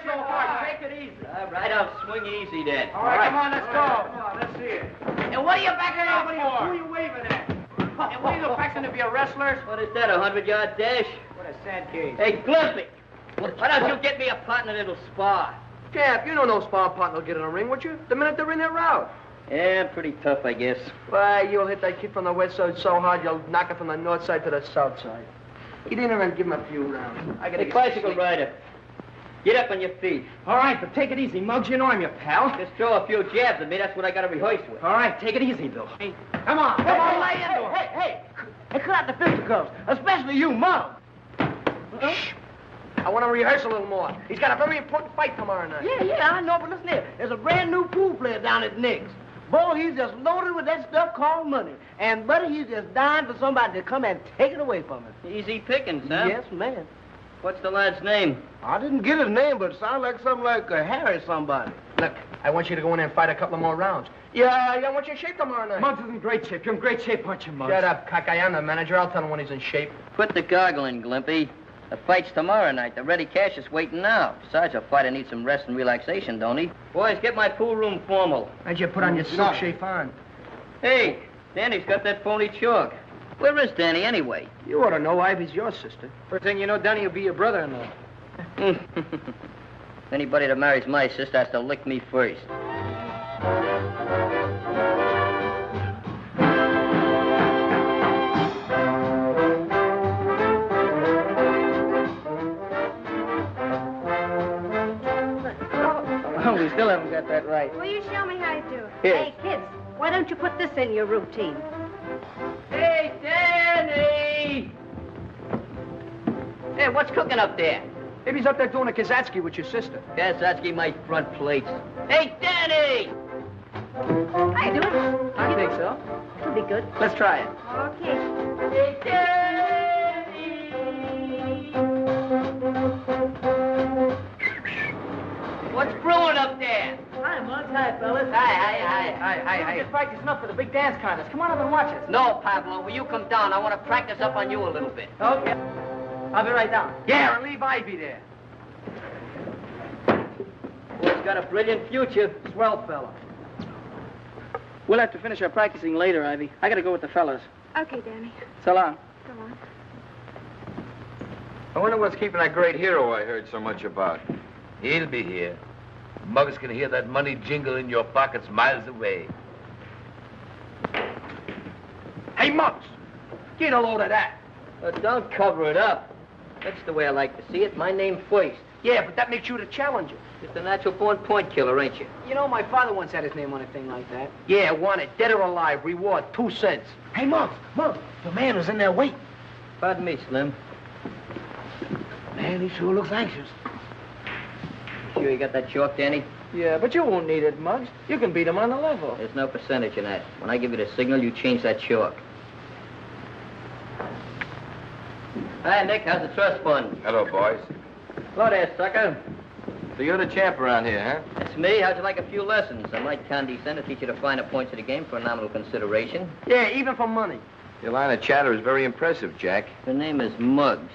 so hard. Take it easy. All right, I'll swing easy then. All right, come on, let's go. Come on, let's see it. And what are you backing up for? Who are you waving at? And what are you fixing to be a wrestler? What is that, a 100-yard dash? What a sad case. Hey, Glimpy, why don't you get me a partner that'll spar? Cap, you know no sparring partner will get in the ring, would you? The minute they're in their route. Yeah, pretty tough, I guess. Why, you'll hit that kid from the west side so hard, you'll knock it from the north side to the south side. Get in there and give him a few rounds. I gotta Hey, bicycle rider, get up on your feet. All right, but take it easy, Muggs. You know I'm your pal. Just throw a few jabs at me. That's what I got to rehearse with. All right, take it easy, Bill. Hey, come on, lay into him. Hey, cut out the fisticuffs, especially you, Muggs. Shh. I want to rehearse a little more. He's got a very important fight tomorrow night. Yeah, I know, but listen here. There's a brand new pool player down at Nick's. Boy, he's just loaded with that stuff called money. And, buddy, he's just dying for somebody to come and take it away from him. Easy pickings, huh? Yes, man. What's the lad's name? I didn't get his name, but it sounds like something like Harry somebody. Look, I want you to go in there and fight a couple more rounds. Yeah, I want you in shape tomorrow night. Muggs is in great shape. You're in great shape, aren't you, Muggs? Shut up, cockeye. I'm the manager. I'll tell him when he's in shape. Put the goggle in, Glimpy. The fight's tomorrow night. The ready cash is waiting now. Besides, a fighter needs some rest and relaxation, don't he? Boys, get my pool room formal. How'd you put on your silk chiffon? Hey, Danny's got that phony chalk. Where is Danny, anyway? You ought to know Ivy's your sister. First thing you know, Danny will be your brother-in-law. Anybody that marries my sister has to lick me first. Oh, we still haven't got that right. Will you show me how to do it? Here. Hey, kids, why don't you put this in your routine? Hey, Danny! Hey, what's cooking up there? Maybe he's up there doing a Kazatsky with your sister. Kazatsky, my front plates. Hey, Danny! How you doing? I think so. It'll be good. Let's try it. Okay. Hey, Danny! What's brewing up there? Hi, Muggs. Hi, fellas. Hi. Just practicing up for the big dance contest. Come on up and watch us. No, Pablo, will you come down? I want to practice up on you a little bit. Okay. I'll be right down. Yeah, and leave Ivy there. Boy's got a brilliant future. Swell fella. We'll have to finish our practicing later, Ivy. I gotta go with the fellas. Okay, Danny. So long. Come on. I wonder what's keeping that great hero I heard so much about. He'll be here. Muggs can hear that money jingle in your pockets miles away. Hey, Muggs, get a load of that. Don't cover it up. That's the way I like to see it. My name first. Yeah, but that makes you the challenger. Just a natural-born point killer, ain't you? You know, my father once had his name on a thing like that. Yeah, want it. Dead or alive. Reward, 2 cents. Hey, Muggs, the man is in there waiting. Pardon me, Slim. Man, he sure looks anxious. Sure you got that chalk, Danny? Yeah, but you won't need it, Muggs. You can beat him on the level. There's no percentage in that. When I give you the signal, you change that chalk. Hi, Nick. How's the trust fund? Hello, boys. Hello there, sucker. So you're the champ around here, huh? That's me. How'd you like a few lessons? I might condescend to teach you the finer points of the game for a nominal consideration. Yeah, even for money. Your line of chatter is very impressive, Jack. Her name is Muggs.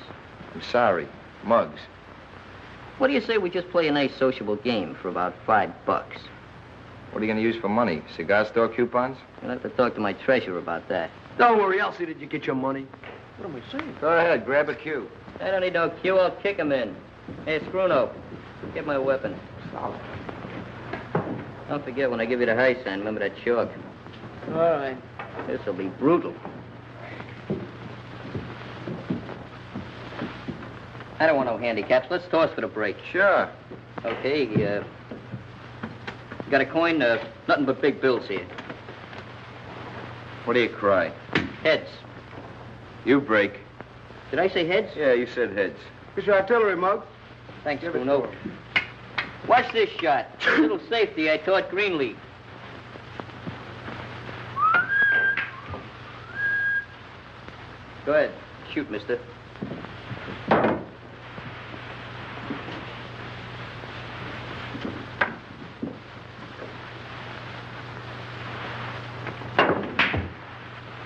I'm sorry. Muggs. What do you say we just play a nice sociable game for about $5? What are you going to use for money? Cigar store coupons? You'll have to talk to my treasurer about that. Don't worry, I'll see that you get your money. What am I saying? Go ahead, grab a cue. I don't need no cue. I'll kick him in. Hey, Scruno, get my weapon. Solid. Don't forget when I give you the high sign, remember that chalk. All right. This'll be brutal. I don't want no handicaps. Let's toss for the break. Sure. Okay, got a coin? Nothing but big bills here. What do you cry? Heads. You break. Did I say heads? Yeah, you said heads. Here's your artillery, Muggs. Thanks, Bruno. Watch this shot. A little safety I taught Greenleaf. Go ahead. Shoot, mister.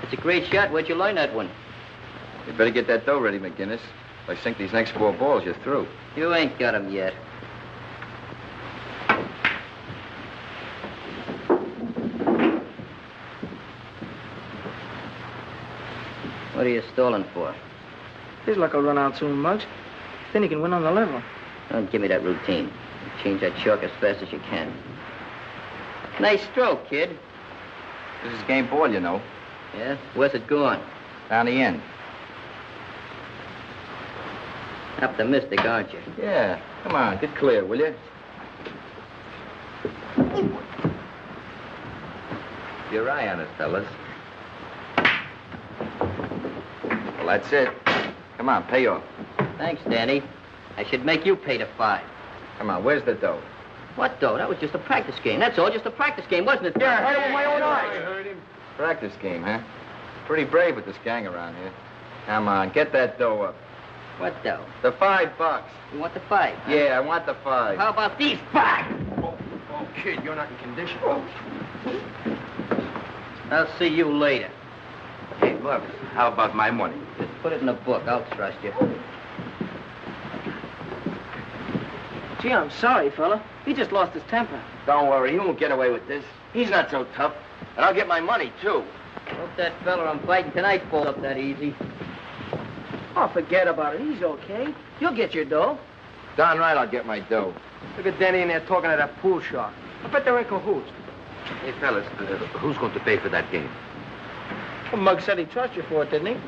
That's a great shot. Where'd you learn that one? You better get that dough ready, McGinnis. If I sink these next 4 balls, you're through. You ain't got 'em yet. What are you stalling for? His luck will run out soon, Muggs. Then he can win on the level. Don't give me that routine. Change that chalk as fast as you can. Nice stroke, kid. This is game ball, you know. Yeah? Where's it going? Down the end. Optimistic, aren't you? Yeah. Come on, get clear, will you? Your eye on it, fellas. Well, that's it. Come on, pay off. Thanks, Danny. I should make you pay the 5. Come on, where's the dough? What, though? That was just a practice game. That's all, just a practice game, wasn't it? Yeah, I heard it with my own eyes. I heard him. Practice game, huh? Pretty brave with this gang around here. Come on, get that dough up. What, though? The $5. You want the 5? Huh? Yeah, I want the 5. How about these 5? Oh, kid, you're not in condition. I'll see you later. Hey, look, how about my money? Just put it in the book. I'll trust you. Gee, I'm sorry, fella. He just lost his temper. Don't worry, he won't get away with this. He's not so tough. And I'll get my money, too. Hope that fella I'm fighting tonight falls up that easy. Oh, forget about it. He's okay. You'll get your dough. Darn right I'll get my dough. Look at Danny in there talking to that pool shark. I bet they're in cahoots. Hey, fellas, who's going to pay for that game? Well, Muggs said he trusts you for it, didn't he?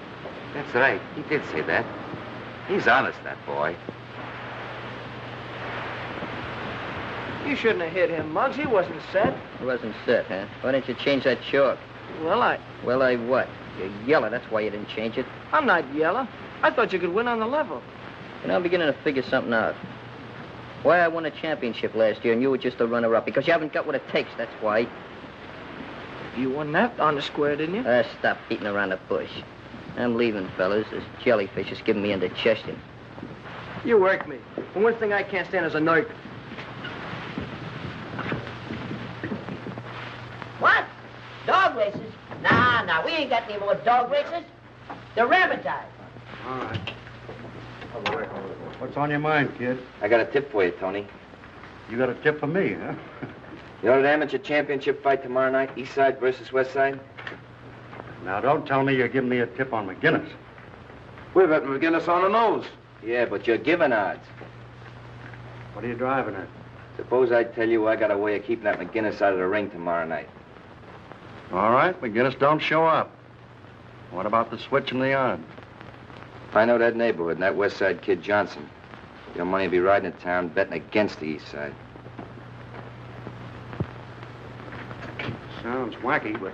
That's right. He did say that. He's honest, that boy. You shouldn't have hit him, Muggs. He wasn't set. He wasn't set, huh? Why didn't you change that chalk? Well, Well, I what? You're yellow, that's why you didn't change it. I'm not yellow. I thought you could win on the level. You know, I'm beginning to figure something out. Why I won a championship last year and you were just a runner-up. Because you haven't got what it takes, that's why. You won that on the square, didn't you? Stop beating around the bush. I'm leaving, fellas. This jellyfish is giving me indigestion. You work me. The one thing I can't stand is a nerve. What? Dog races? Nah, we ain't got any more dog races. They're rabbitized. All right. What's on your mind, kid? I got a tip for you, Tony. You got a tip for me, huh? You know that amateur championship fight tomorrow night, East Side versus West Side? Now, don't tell me you're giving me a tip on McGinnis. We're betting McGinnis on the nose. Yeah, but you're giving odds. What are you driving at? Suppose I tell you I got a way of keeping that McGinnis out of the ring tomorrow night. All right, McGinnis don't show up. What about the switch in the yard? If I know that neighborhood and that West Side kid Johnson, your money will be riding in town betting against the East Side. Sounds wacky, but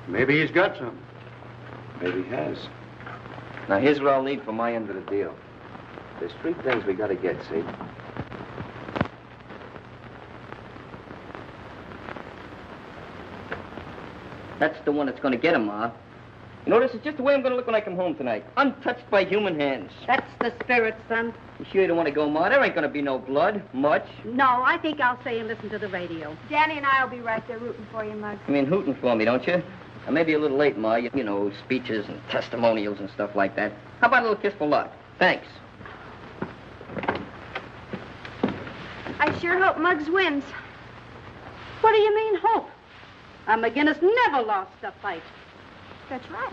maybe he's got some. Maybe he has. Now, here's what I'll need for my end of the deal. There's 3 things we gotta get, see? That's the one that's going to get him, Ma. You know, this is just the way I'm going to look when I come home tonight. Untouched by human hands. That's the spirit, son. You sure you don't want to go, Ma? There ain't going to be no blood. Much. No, I think I'll stay and listen to the radio. Danny and I will be right there rooting for you, Muggs. You mean hooting for me, don't you? I may be a little late, Ma. You know, speeches and testimonials and stuff like that. How about a little kiss for luck? Thanks. I sure hope Muggs wins. What do you mean, hope? McGinnis never lost a fight. That's right.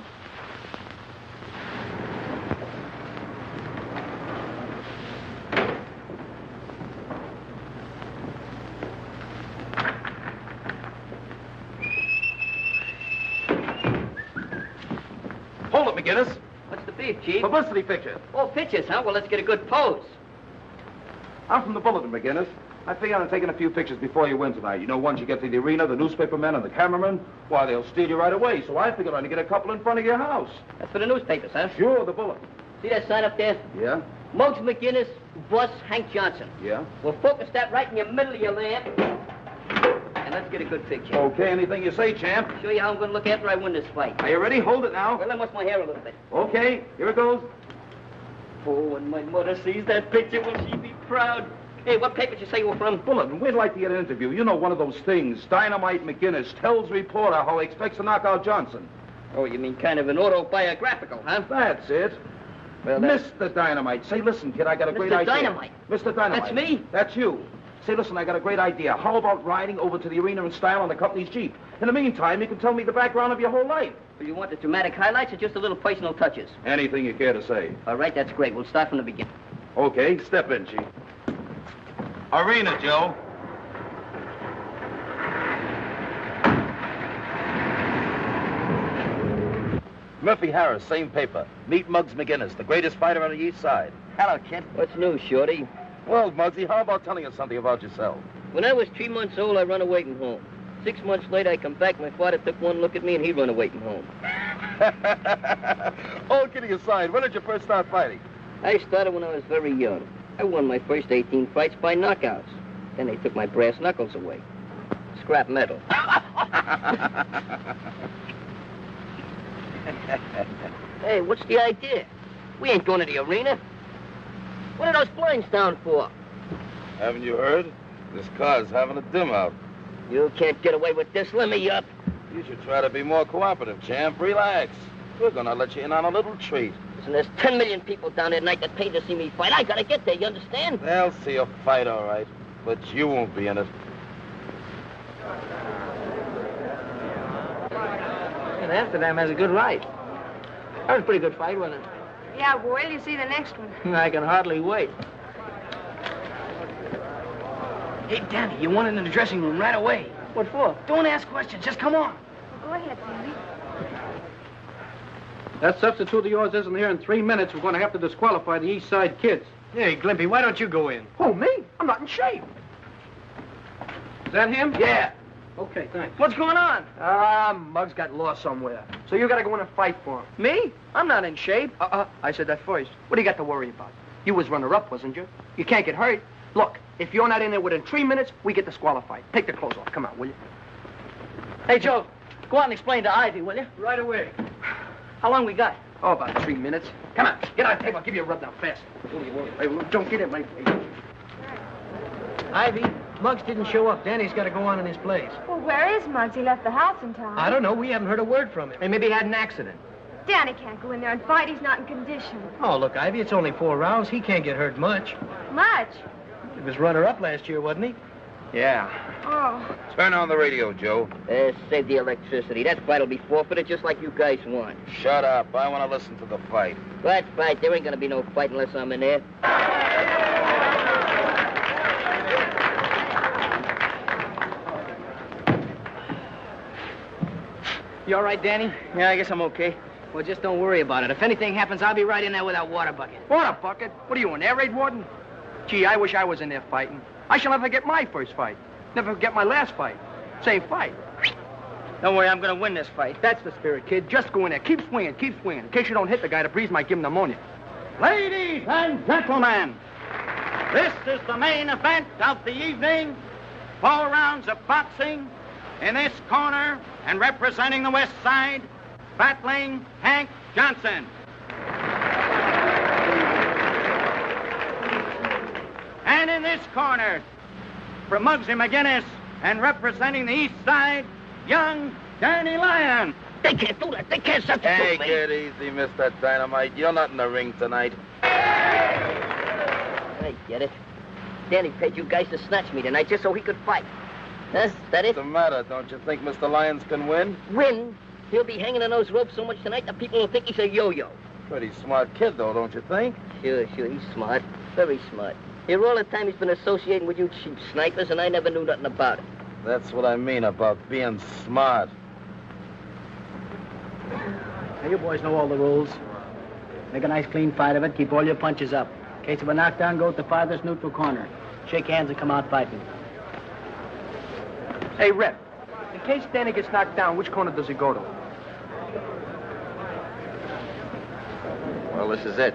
Hold it, McGinnis. What's the beef, Chief? Publicity picture. Oh, pictures, huh? Well, let's get a good pose. I'm from the Bulletin, McGinnis. I figure on taking a few pictures before you win tonight. You know, once you get to the arena, the newspapermen and the cameramen, why, they'll steal you right away. So I figured I'd get a couple in front of your house. That's for the newspapers, huh? Sure, the Bulletin. See that sign up there? Yeah? Muggs McGinnis, boss Hank Johnson. Yeah? We'll focus that right in the middle of your lamp. And let's get a good picture. Okay, anything you say, champ. Show you how I'm going to look after I win this fight. Are you ready? Hold it now. Well, let me wash my hair a little bit. Okay, here it goes. Oh, when my mother sees that picture, will she be proud? Hey, what paper did you say you were from? Bulletin, we'd like to get an interview. You know, one of those things. Dynamite McGinnis tells reporter how he expects to knock out Johnson. Oh, you mean kind of an autobiographical, huh? That's it. Well, Mr. Dynamite. Say, listen, kid, I got a great Mr. idea. Dynamite? Mr. Dynamite. That's me? That's you. Say, listen, I got a great idea. How about riding over to the arena in style on the company's Jeep? In the meantime, you can tell me the background of your whole life. Do you want the dramatic highlights or just a little personal touches? Anything you care to say. All right, that's great. We'll start from the beginning. Okay, step in, Chief. Arena, Joe. Murphy Harris, same paper. Meet Muggs McGinnis, the greatest fighter on the East Side. Hello, kid. What's new, Shorty? Well, Muggsy, how about telling us something about yourself? When I was 3 months old, I run away from home. 6 months later, I come back. My father took one look at me, and he run away from home. All kidding aside, when did you first start fighting? I started when I was very young. I won my first 18 fights by knockouts. Then they took my brass knuckles away. Scrap metal. Hey, what's the idea? We ain't going to the arena. What are those blinds down for? Haven't you heard? This car's having a dim out. You can't get away with this. Let me up. You should try to be more cooperative, champ. Relax. We're gonna let you in on a little treat. Listen, there's 10 million people down there tonight that paid to see me fight. I gotta get there, you understand? They'll see you fight, all right. But you won't be in it. And Amsterdam has a good ride. That was a pretty good fight, wasn't it? Yeah, well, wait till you see the next one. I can hardly wait. Hey, Danny, you want it in the dressing room right away. What for? Don't ask questions. Just come on. Go ahead, Danny. That substitute of yours isn't here in 3 minutes. We're going to have to disqualify the East Side kids. Hey, Glimpy, why don't you go in? Who, me? I'm not in shape. Is that him? Yeah. Okay, thanks. What's going on? Muggs got lost somewhere. So you gotta go in and fight for him. Me? I'm not in shape. I said that first. What do you got to worry about? You was runner-up, wasn't you? You can't get hurt. Look, if you're not in there within 3 minutes, we get disqualified. Take the clothes off. Come on, will you? Hey, Joe, go out and explain to Ivy, will you? Right away. How long we got? Oh, about 3 minutes. Come on, get on the table. I'll give you a rub down fast. Hey, don't get in my face. Ivy, Muggs didn't show up. Danny's got to go on in his place. Well, where is Muggs? He left the house in time. I don't know. We haven't heard a word from him. Hey, maybe he had an accident. Danny can't go in there and fight. He's not in condition. Oh, look, Ivy, it's only 4 rounds. He can't get hurt much. Much? He was runner-up last year, wasn't he? Yeah. Oh. Turn on the radio, Joe. Save the electricity. That fight will be forfeited just like you guys want. Shut up. I want to listen to the fight. What fight? There ain't gonna be no fight unless I'm in there. You all right, Danny? Yeah, I guess I'm okay. Well, just don't worry about it. If anything happens, I'll be right in there with that water bucket. Water bucket? What are you, an air raid warden? Gee, I wish I was in there fighting. I shall never get my first fight. Never get my last fight. Same fight. Don't worry, I'm gonna win this fight. That's the spirit, kid. Just go in there. Keep swinging, keep swinging. In case you don't hit the guy, the breeze might give him pneumonia. Ladies and gentlemen, this is the main event of the evening. 4 rounds of boxing. In this corner and representing the West Side, battling Hank Johnson. And in this corner, from Muggsy McGinnis and representing the East Side, young Danny Lyon. They can't do that. They can't substitute Hey, me. get easy, Mr. Dynamite. You're not in the ring tonight. I get it. Danny paid you guys to snatch me tonight just so he could fight. Huh? Is that it? What's the matter? Don't you think Mr. Lyons can win? Win? He'll be hanging on those ropes so much tonight that people will think he's a yo-yo. Pretty smart kid, though, don't you think? Sure, he's smart. Very smart. Here all the time he's been associating with you cheap snipers, and I never knew nothing about it. That's what I mean about being smart. Now, you boys know all the rules. Make a nice clean fight of it. Keep all your punches up. In case of a knockdown, go to the farthest neutral corner. Shake hands and come out fighting. Hey, Rep, in case Danny gets knocked down, which corner does he go to? Well, this is it.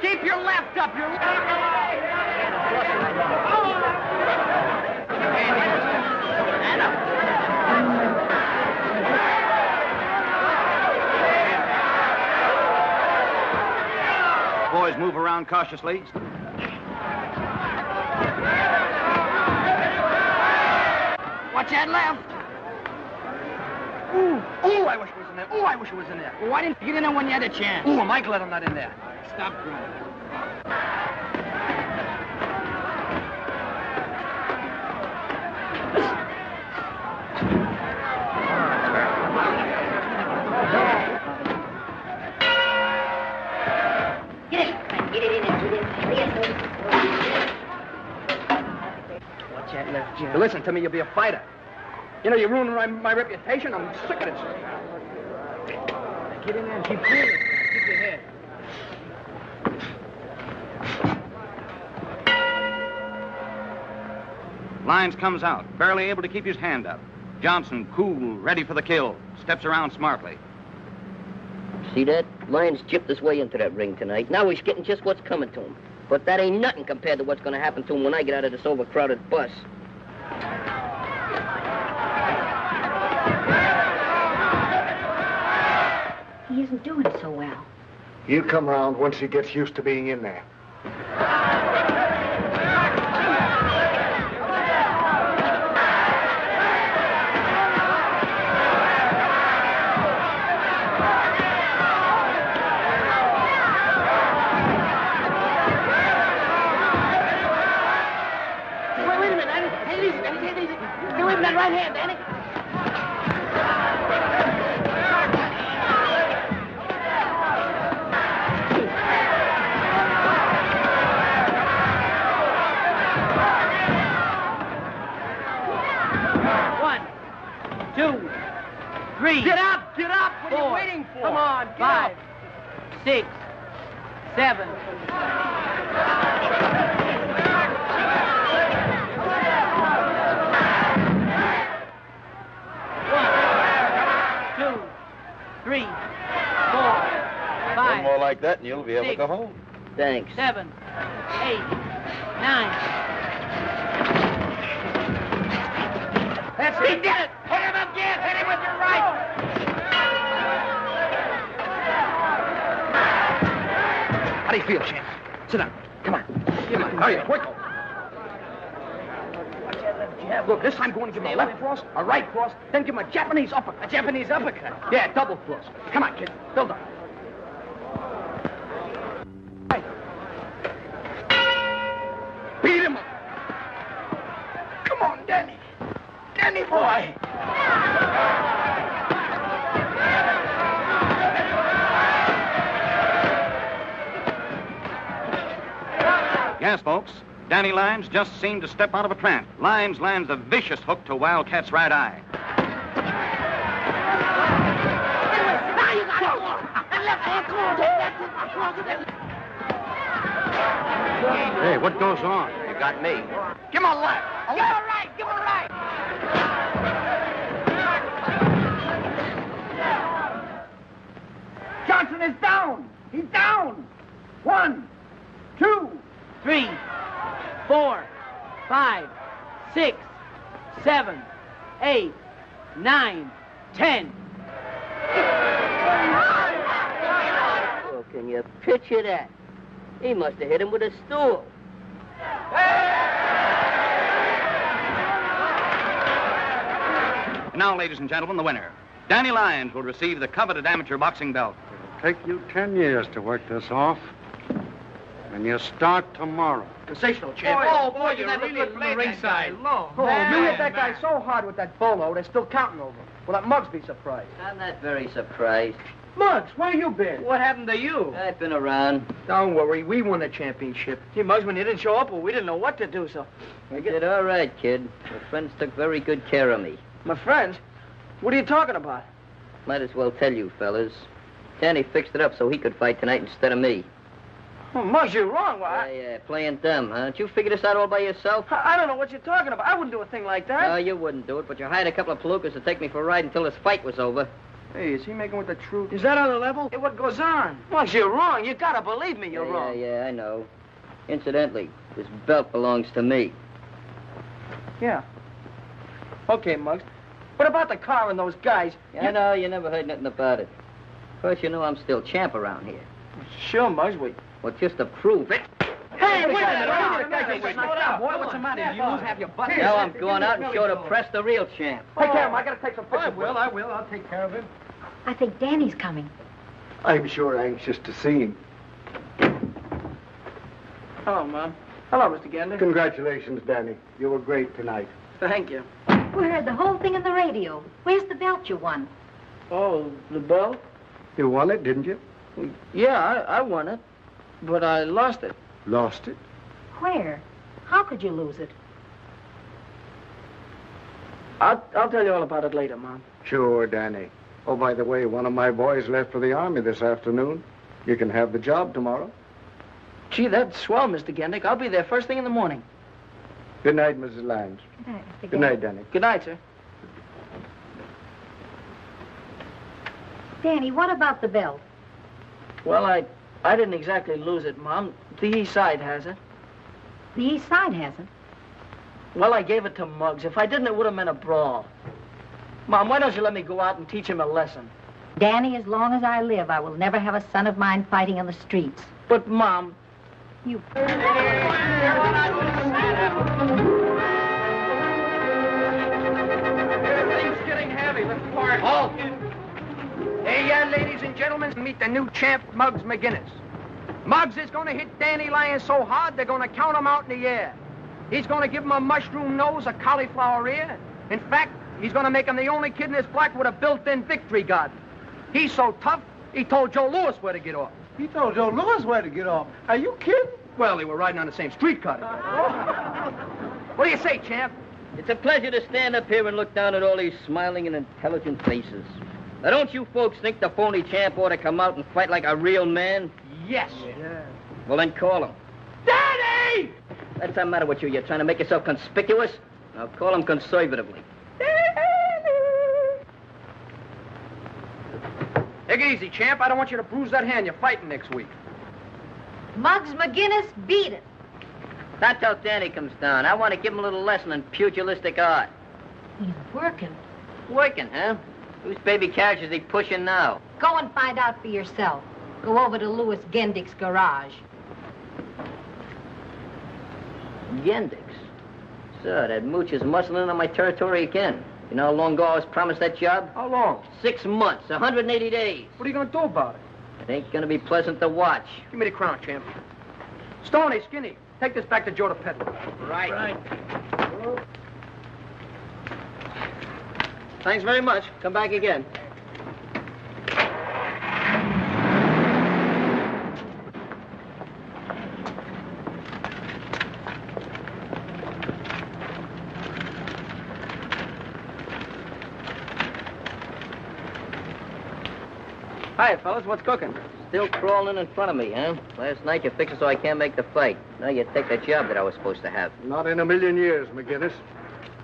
Keep your left up, your left. around cautiously. Watch that left. Ooh, I wish it was in there. Ooh, I wish it was in there. Well, why didn't you get in there when you had a chance? Ooh, Mike let him not in there. Stop crying. Watch that left, Jim. Listen to me, you'll be a fighter. You know, you're ruining my reputation. I'm sick of this. Get in there and keep cool. Keep your head. Lyons comes out, barely able to keep his hand up. Johnson, cool, ready for the kill, steps around smartly. See that? Lyons gypped his way into that ring tonight. Now he's getting just what's coming to him. But that ain't nothing compared to what's going to happen to him when I get out of this overcrowded bus. He isn't doing so well. He'll come round once he gets used to being in there. Wait a minute, Danny. Hey, easy, Danny. Take it easy. Get away from that right hand, Danny. Get up! Get up! What are you waiting for? Come on, get 5, up! 6, 7. One more like that and you'll be able to go home. Thanks. 7, 8, 9. That's it. He did it! Hit him again! Hit him with your right! How do you feel, champ? Sit down. Come on. Come on. Hurry up, quick. Look, this time go on and give him a left cross, a right cross, then give him a Japanese uppercut. A Japanese uppercut? Yeah, double cross. Come on, kid. Build up. Right. Beat him up. Come on, Danny. Danny boy. Yes, folks. Danny Lyons just seemed to step out of a trance. Lyons lands a vicious hook to Wildcat's right eye. Now you got it. And left hand, come on. Hey, what goes on? You got me. Give him a left. Give him a right. Give him a right. Johnson is down. He's down. 1, 2, 3, 4, 5, 6, 7, 8, 9, 10. Oh, can you picture that? He must have hit him with a stool. And now, ladies and gentlemen, the winner. Danny Lyons will receive the coveted amateur boxing belt. It'll take you 10 years to work this off. And you start tomorrow. Sensational, champ. Boy, you never really from the ringside. Oh, you hit that guy so hard with that bolo, they're still counting over him. Will that Muggs be surprised? I'm not very surprised. Muggs, where you been? What happened to you? I've been around. Don't worry, we won the championship. Gee, Muggs, when you didn't show up, well, we didn't know what to do, so... You did all right, kid. Your friends took very good care of me. My friends? What are you talking about? Might as well tell you, fellas. Danny fixed it up so he could fight tonight instead of me. Oh, Muggs, you're wrong. Why? Yeah, playing dumb, huh? Did you figure this out all by yourself? I don't know what you're talking about. I wouldn't do a thing like that. No, you wouldn't do it, but you hired a couple of palookas to take me for a ride until this fight was over. Hey, is he making with the truth? Is that on the level? Hey, what goes on? Muggs, you're wrong. You gotta believe me, you're wrong. Yeah, I know. Incidentally, this belt belongs to me. Yeah. Okay, Muggs. What about the car and those guys? Yeah, I know, you never heard nothing about it. Of course, you know I'm still champ around here. Sure, Muggs. Well, just to prove it. Hey, wait a minute. Slow down, boy. What's the matter? You lose half your butt. Now I'm going out and show the press the real champ. Take care of him. I gotta take some pictures. I will. I'll take care of him. I think Danny's coming. I'm sure anxious to see him. Hello, Mom. Hello, Mr. Gander. Congratulations, Danny. You were great tonight. Thank you. We heard the whole thing on the radio. Where's the belt you won? Oh, the belt? You won it, didn't you? Yeah, I won it. But I lost it. Lost it? Where? How could you lose it? I'll tell you all about it later, Mom. Sure, Danny. Oh, by the way, one of my boys left for the Army this afternoon. You can have the job tomorrow. Gee, that's swell, Mr. Gendick. I'll be there first thing in the morning. Good night, Mrs. Lange. Good night, Mr. Good night, Danny. Good night, sir. Danny, what about the belt? Well, I didn't exactly lose it, Mom. The East Side has it. The East Side hasn't. Well, I gave it to Muggs. If I didn't, it would have meant a brawl. Mom, why don't you let me go out and teach him a lesson? Danny, as long as I live, I will never have a son of mine fighting in the streets. But, Mom... You... Things getting heavy. Let's park. Halt! Hey, ladies and gentlemen, meet the new champ, Muggs McGinnis. Muggs is going to hit Danny Lyons so hard, they're going to count him out in the air. He's going to give him a mushroom nose, a cauliflower ear. In fact, he's going to make him the only kid in this block with a built-in victory garden. He's so tough, he told Joe Louis where to get off. He told Joe Louis where to get off. Are you kidding? Well, they were riding on the same streetcar together. What do you say, champ? It's a pleasure to stand up here and look down at all these smiling and intelligent faces. Now, don't you folks think the phony champ ought to come out and fight like a real man? Yes. Yeah. Well, then call him. Daddy! What's the matter with you? You're trying to make yourself conspicuous? Now, call him conservatively. Take it easy, champ. I don't want you to bruise that hand you're fighting next week. Muggs McGinnis, beat it. Not till Danny comes down. I want to give him a little lesson in pugilistic art. He's working. Working, huh? Whose baby carriage is he pushing now? Go and find out for yourself. Go over to Louis Gendick's garage. Gendix? Sir, that mooch is muscling in on my territory again. You know how long ago I was promised that job? How long? 6 months, 180 days. What are you going to do about it? It ain't gonna be pleasant to watch. Give me the crown, champ. Stoney, Skinny, take this back to Joe the Peddler. Right. Thanks very much. Come back again. Hi, fellas. What's cooking? Still crawling in front of me, huh? Last night you fixed it so I can't make the fight. Now you take that job that I was supposed to have. Not in a million years, McGinnis.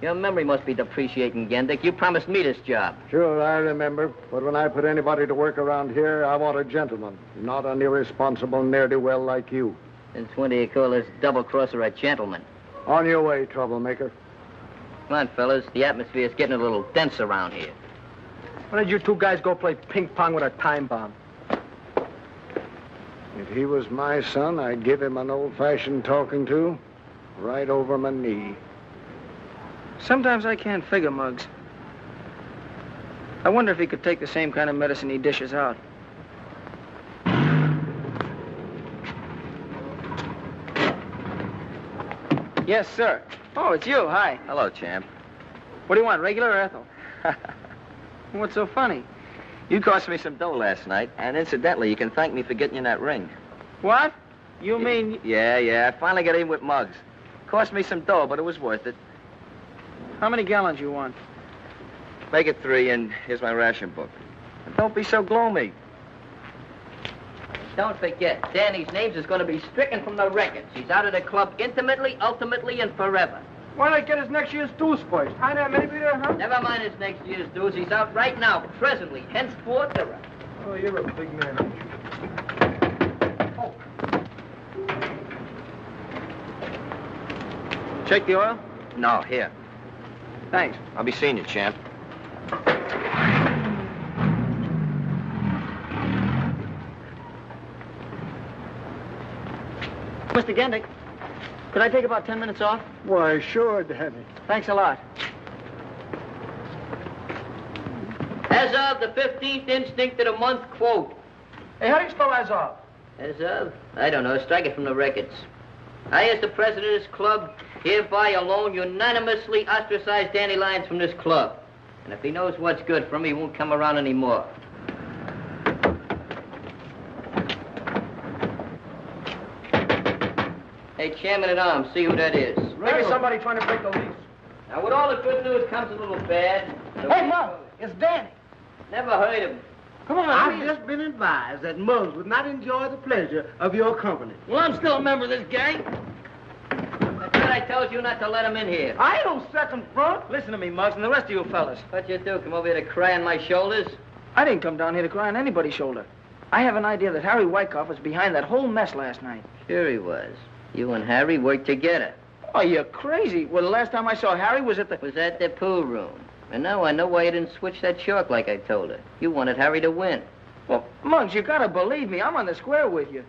Your memory must be depreciating, Gendick. You promised me this job. Sure, I remember. But when I put anybody to work around here, I want a gentleman, not an irresponsible ne'er-do-well like you. Since when do you call this double-crosser a gentleman? On your way, troublemaker. Come on, fellas. The atmosphere is getting a little dense around here. Why did you two guys go play ping pong with a time bomb? If he was my son, I'd give him an old-fashioned talking to right over my knee. Sometimes I can't figure, Muggs. I wonder if he could take the same kind of medicine he dishes out. Yes, sir. Oh, it's you. Hi. Hello, champ. What do you want, regular or Ethel? What's so funny? You cost me some dough last night, and incidentally, you can thank me for getting you that ring. What? You mean... Yeah, I finally got in with Muggs. Cost me some dough, but it was worth it. How many gallons you want? Make it 3, and here's my ration book. And don't be so gloomy. Don't forget, Danny's names is going to be stricken from the records. He's out of the club intimately, ultimately, and forever. Why don't I get his next year's dues first? Hi there, maybe there, huh? Never mind his next year's dues. He's out right now, presently, henceforth, the rest. Oh, you're a big man, aren't you? Oh. Check the oil? No, here. Thanks. I'll be seeing you, champ. Mr. Gendick, could I take about 10 minutes off? Why, sure, Danny. Thanks a lot. As of the 15th instinct of the month, quote. Hey, how do you spell as of? As of? I don't know. Strike it from the records. I, as the president of this club, hereby alone unanimously ostracize Danny Lyons from this club. And if he knows what's good for him, he won't come around anymore. Hey, Chairman-at-Arms, see who that is. Maybe somebody trying to break the lease. Now, with all the good news comes a little bad. Hey, Muggs, it's Danny. Never heard of him. Come on, I've just been advised that Muggs would not enjoy the pleasure of your company. Well, I'm still a member of this gang. I thought I told you not to let him in here. I don't second front. Listen to me, Muggs, and the rest of you fellas. What you do, come over here to cry on my shoulders? I didn't come down here to cry on anybody's shoulder. I have an idea that Harry Wyckoff was behind that whole mess last night. Sure he was. You and Harry worked together. Oh, you're crazy. Well, the last time I saw Harry was at the... Was at the pool room. And now I know why you didn't switch that chalk like I told her. You wanted Harry to win. Well, Muggs, you gotta believe me. I'm on the square with you.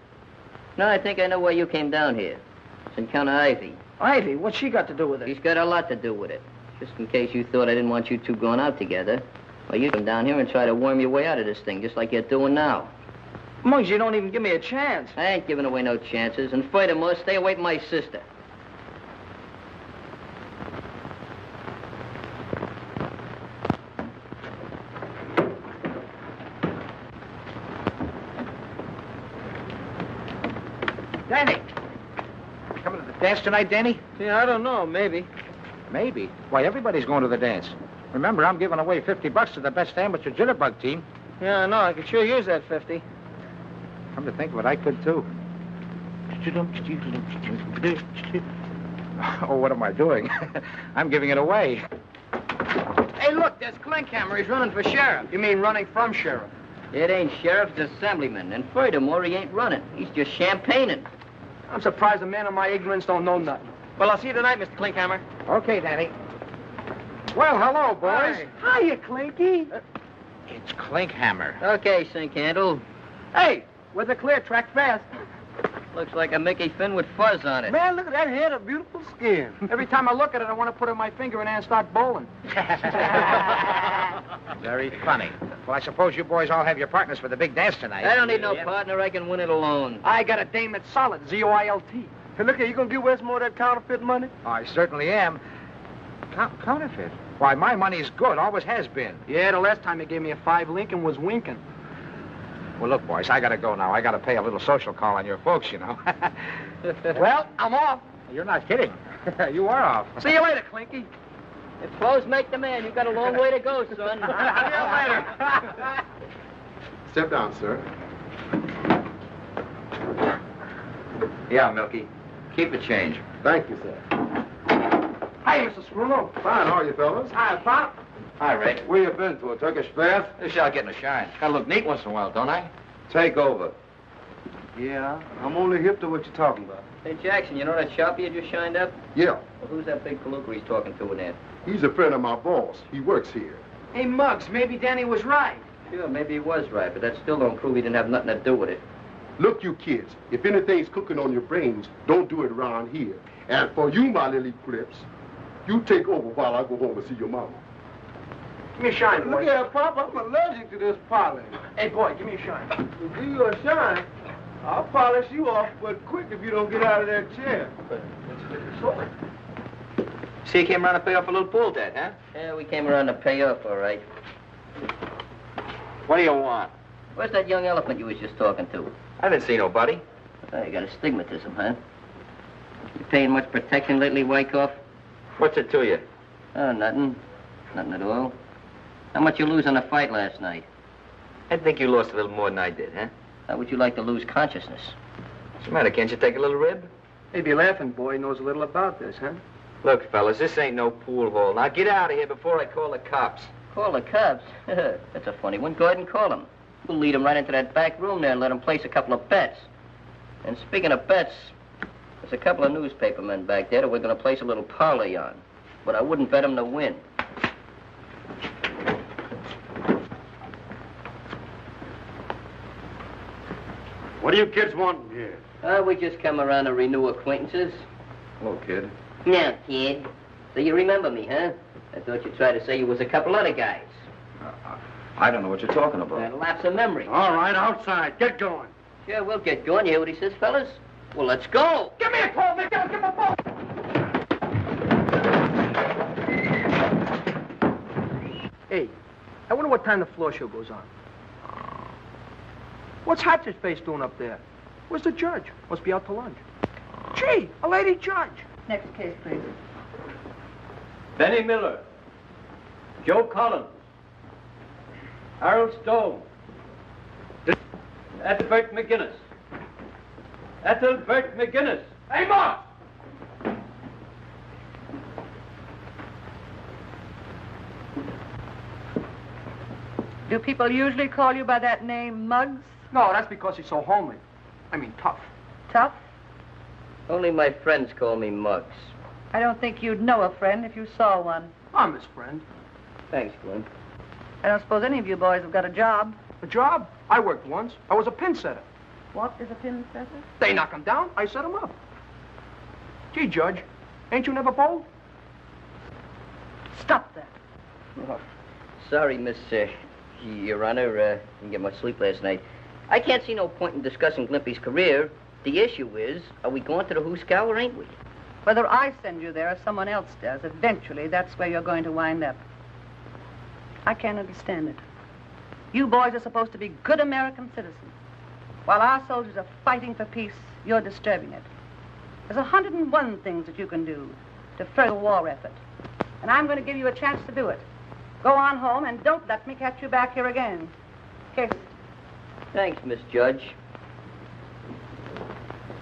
No, I think I know why you came down here. It's Encounter Ivy. Ivy? What's she got to do with it? She's got a lot to do with it. Just in case you thought I didn't want you two going out together. Well, you come down here and try to worm your way out of this thing, just like you're doing now. Muggs, you don't even give me a chance. I ain't giving away no chances. And furthermore, stay away from my sister. Danny! Coming to the dance tonight, Danny? Yeah, I don't know. Maybe. Maybe. Why, everybody's going to the dance. Remember, I'm giving away $50 to the best amateur jitterbug team. Yeah, I know. I could sure use that 50. Come to think of it, I could, too. Oh, what am I doing? I'm giving it away. Hey, look, there's Klinkhammer. He's running for sheriff. You mean running from sheriff? It ain't sheriff, it's assemblyman. And furthermore, he ain't running. He's just champagning. I'm surprised a man of my ignorance don't know nothing. Well, I'll see you tonight, Mr. Klinkhammer. Okay, Danny. Well, hello, boys. Hiya, Clinky. It's Klinkhammer. Okay, Sink Handle. Hey, with a clear track fast. Looks like a Mickey Finn with fuzz on it. Man, look at that head of beautiful skin. Every time I look at it, I want to put in my finger in and start bowling. Very funny. Well, I suppose you boys all have your partners for the big dance tonight. I don't need no partner. I can win it alone. I got a dame that's solid, Z-O-I-L-T. Hey, look here, you gonna give Westmore that counterfeit money? I certainly am. Counterfeit? Why, my money's good. Always has been. Yeah, the last time you gave me a 5 Lincoln was winking. Well, look, boys, I gotta go now. I gotta pay a little social call on your folks, you know. Well, I'm off. You're not kidding. You are off. See you later, Clinky. If clothes make the man, you've got a long way to go, son. See you later. Step down, sir. Yeah, Milky. Keep the change. Thank you, sir. Hi, Mr. Scruno. Fine, how are you, fellas? Hi, Pop. Hi, Ray. Where you been, to a Turkish bath? This shall get in a shine. Gotta look neat once in a while, don't I? Take over. Yeah, I'm only hip to what you're talking about. Hey, Jackson, you know that shop you just shined up? Yeah, Well, who's that big palooka he's talking to in there? he's a friend of my boss. He works here. Hey, Muggs, maybe Danny was right. Sure, maybe he was right, but that still don't prove he didn't have nothing to do with it. Look, you kids, if anything's cooking on your brains, don't do it around here. And for you, my little clips, you take over while I go home and see your mama. Give me a shine, boy. Look here, Pop, I'm allergic to this polish. Hey, boy, give me a shine. To give you a shine, I'll polish you off, but quick if you don't get out of that chair. See, you came around to pay off a little pool debt, huh? Yeah, we came around to pay off, all right. What do you want? Where's that young elephant you was just talking to? I didn't see nobody. Oh, you got astigmatism, huh? You paying much protection lately, Wyckoff? What's it to you? Oh, nothing. Nothing at all. How much you lose on the fight last night? I think you lost a little more than I did, huh? How would you like to lose consciousness? What's the matter? Can't you take a little rib? Maybe a laughing boy knows a little about this, huh? Look, fellas, this ain't no pool hall. Now get out of here before I call the cops. Call the cops? That's a funny one. Go ahead and call them. We'll lead them right into that back room there and let them place a couple of bets. And speaking of bets, there's a couple of newspaper men back there that we're going to place a little parlay on. But I wouldn't bet them to win. What do you kids want in here? We just come around to renew acquaintances. Hello, kid. Now, kid. So you remember me, huh? I thought you'd try to say you was a couple other guys. I don't know what you're talking about. Lapse of memory. All right, outside. Get going. Sure, we'll get going. You hear what he says, fellas? Well, let's go. Give me a call, Nick. Give me a phone. Hey, I wonder what time the floor show goes on. What's Hatchet's face doing up there? Where's the judge? Must be out to lunch. Gee, a lady judge. Next case, please. Benny Miller. Joe Collins. Harold Stone. Ethelbert McGinnis. Ethelbert McGinnis. Hey, Mark! Do people usually call you by that name, Muggs? No, that's because he's so homely. I mean, tough. Tough? Only my friends call me Muggs. I don't think you'd know a friend if you saw one. I'm his friend. Thanks, Glenn. I don't suppose any of you boys have got a job. A job? I worked once. I was a pin setter. What is a pin setter? They knock him down, I set him up. Gee, Judge, ain't you never bowled? Stop that. Oh, sorry, Miss, Your Honor, didn't get much sleep last night. I can't see no point in discussing Glimpy's career. The issue is, are we going to the Hooskow or ain't we? Whether I send you there or someone else does, eventually that's where you're going to wind up. I can't understand it. You boys are supposed to be good American citizens. While our soldiers are fighting for peace, you're disturbing it. There's 101 things that you can do to further the war effort. And I'm going to give you a chance to do it. Go on home and don't let me catch you back here again. Case. Thanks, Miss Judge.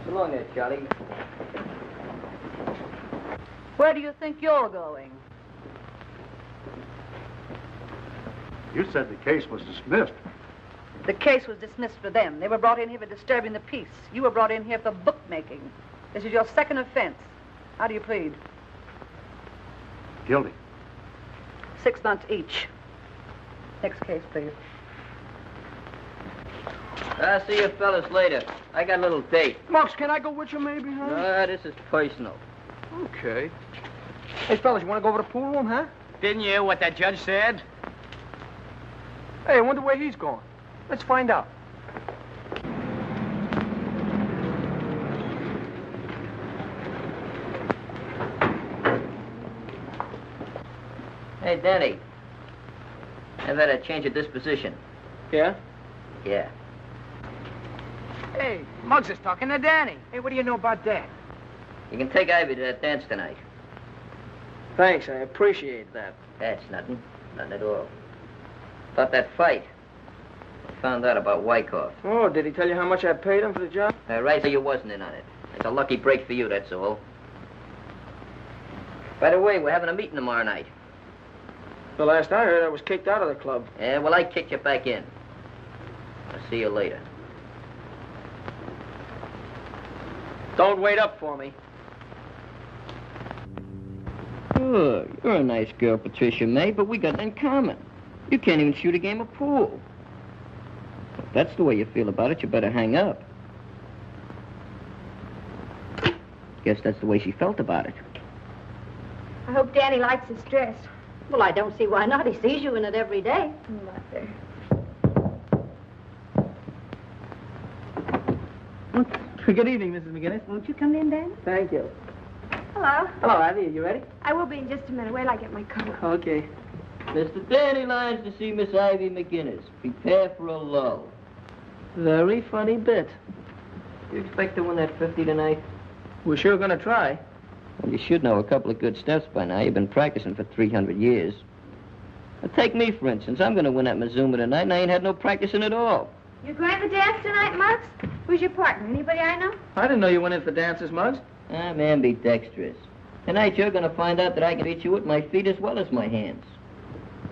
So long there, Charlie. Where do you think you're going? You said the case was dismissed. The case was dismissed for them. They were brought in here for disturbing the peace. You were brought in here for bookmaking. This is your second offense. How do you plead? Guilty. 6 months each. Next case, please. I'll see you fellas later. I got a little date. Muggs, can I go with you maybe, huh? No, this is personal. Okay. Hey, fellas, you want to go over to the pool room, huh? Didn't you hear what that judge said? Hey, I wonder where he's going. Let's find out. Hey, Danny. I've had a change of disposition. Yeah? Yeah. Hey, Muggs is talking to Danny. Hey, what do you know about that? You can take Ivy to that dance tonight. Thanks, I appreciate that. That's nothing. Nothing at all. About that fight. I found out about Wyckoff. Oh, did he tell you how much I paid him for the job? Right, so you wasn't in on it. It's a lucky break for you, that's all. By the way, we're having a meeting tomorrow night. The last I heard, I was kicked out of the club. Yeah, well, I kicked you back in. I'll see you later. Don't wait up for me. Sure, you're a nice girl, Patricia May, but we got that in common. You can't even shoot a game of pool. If that's the way you feel about it, you better hang up. Guess that's the way she felt about it. I hope Danny likes his dress. Well, I don't see why not. He sees you in it every day. Mother. Good evening, Mrs. McGinnis. Won't you come in, Dan? Thank you. Hello. Hello, Ivy. Are you ready? I will be in just a minute. Wait till I get my coat. Okay. Mr. Danny Lyons to see Miss Ivy McGinnis. Prepare for a lull. Very funny bit. You expect to win that 50 tonight? We're sure gonna try. Well, you should know a couple of good steps by now. You've been practicing for 300 years. Now, take me, for instance. I'm gonna win at Mazuma tonight, and I ain't had no practicing at all. You going to the dance tonight, Muggs? Who's your partner? Anybody I know? I didn't know you went in for dances, Muggs. Ah, man, be dexterous. Tonight you're gonna find out that I can beat you with my feet as well as my hands.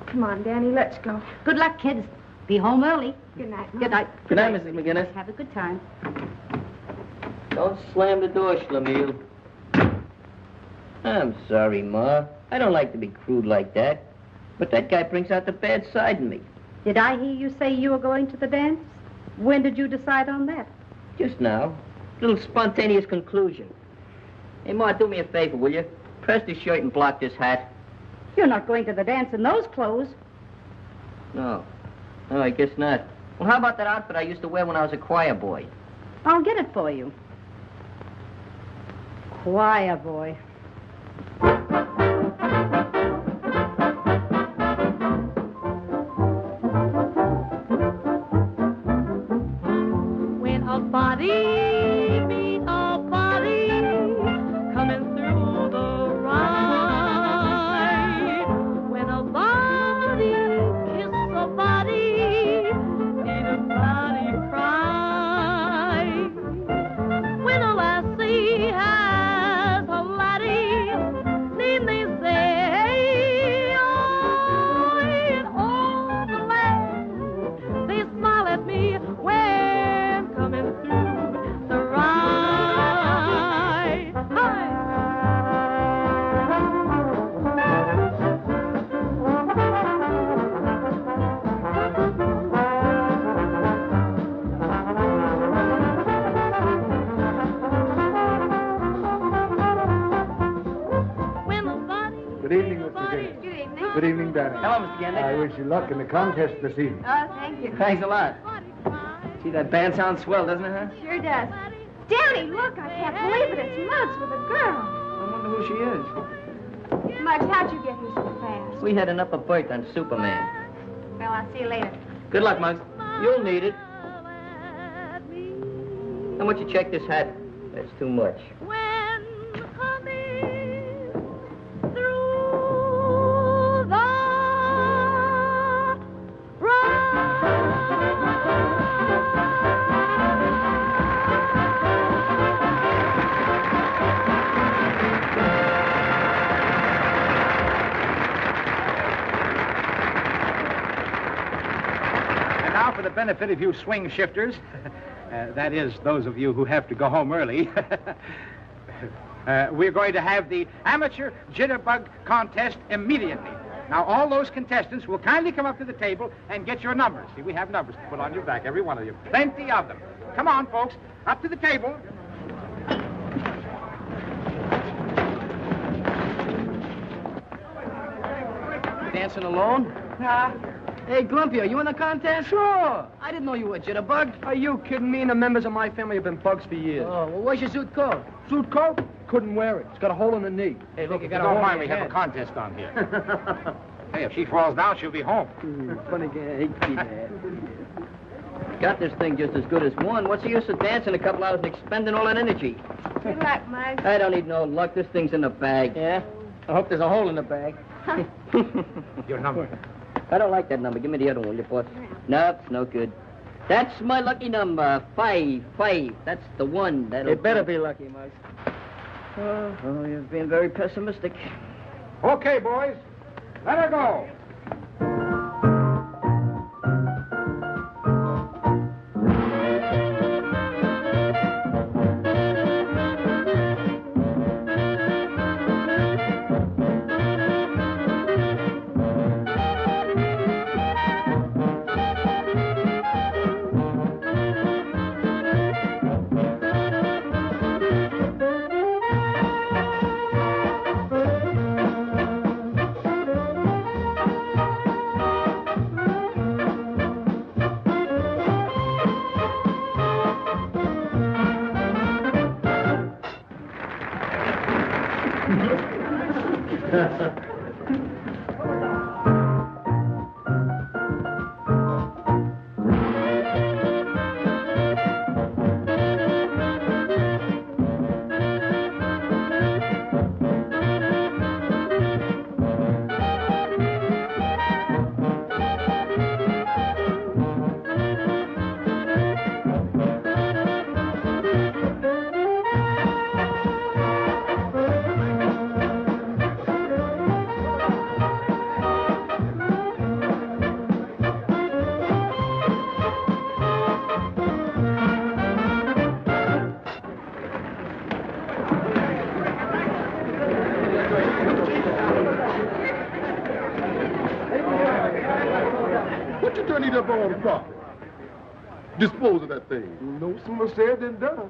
Come on, Danny, let's go. Good luck, kids. Be home early. Good night, Mom. Good night. Good night, Mrs. McGinnis. Have a good time. Don't slam the door, Schlemiel. I'm sorry, Ma. I don't like to be crude like that. But that guy brings out the bad side in me. Did I hear you say you were going to the dance? When did you decide on that? Just now. Little spontaneous conclusion. Hey, Ma, do me a favor, will you? Press this shirt and block this hat. You're not going to the dance in those clothes. No. No, I guess not. Well, how about that outfit I used to wear when I was a choir boy? I'll get it for you. Choir boy. When a body meet a body coming through the ride, when a body kiss a body, need a body cry. When a lassie has a laddie, need they say, oh, in all the land, they smile at me when coming through the ride. Hi. Good evening, Mr. Guinness. Good evening. Good evening, Danny. Hello, Mr. Gandy. I wish you luck in the contest this evening. Oh, thank you. Thanks a lot. Gee, that band sounds swell, doesn't it, huh? Sure does. Danny, look, I can't believe it. It's Muggs with a girl. I wonder who she is. Muggs, how'd you get here so fast? We had an upper berth on Superman. Well, I'll see you later. Good luck, Muggs. You'll need it. How much you check this hat? That's too much. When coming through the And now for the benefit of you swing shifters, that is, those of you who have to go home early, we're going to have the amateur jitterbug contest immediately. Now, all those contestants will kindly come up to the table and get your numbers. See, we have numbers to put on your back, every one of you. Plenty of them. Come on, folks, up to the table. Dancing alone? Nah. Hey, Glumpy, are you in the contest? Sure. I didn't know you were a jitterbug. Are you kidding me? And the members of my family have been bugs for years. Oh, well, where's your suit coat? Suit coat? Couldn't wear it. It's got a hole in the knee. Hey, look, you If got you a don't hole mind, in we your have a head. contest on here. Hey, if she falls down, she'll be home. Funny guy. Got this thing just as good as one. What's the use of dancing a couple hours and expending all that energy? Good luck, Muggs. I don't need no luck. This thing's in the bag. Yeah? I hope there's a hole in the bag. Your number. I don't like that number. Give me the other one, will you, boss? No, it's no good. That's my lucky number. 5. That's the one. That'll It better be lucky, Muggs. Oh, you've been very pessimistic. Okay, boys, let her go. What you turning up on the carpet? Dispose of that thing. No sooner said than done.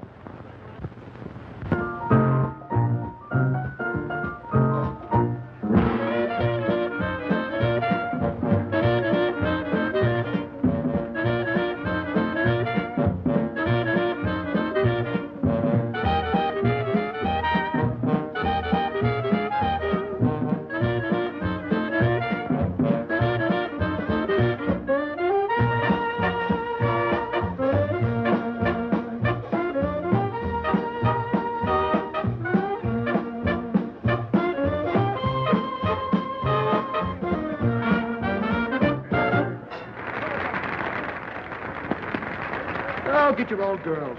get your old girls.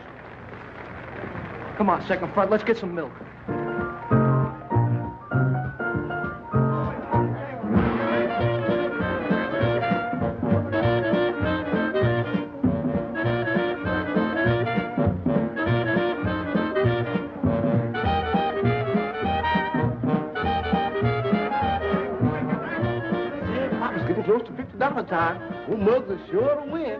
Come on, second front, let's get some milk. Papa's getting close to $50 time. Well, Muggs is sure to win.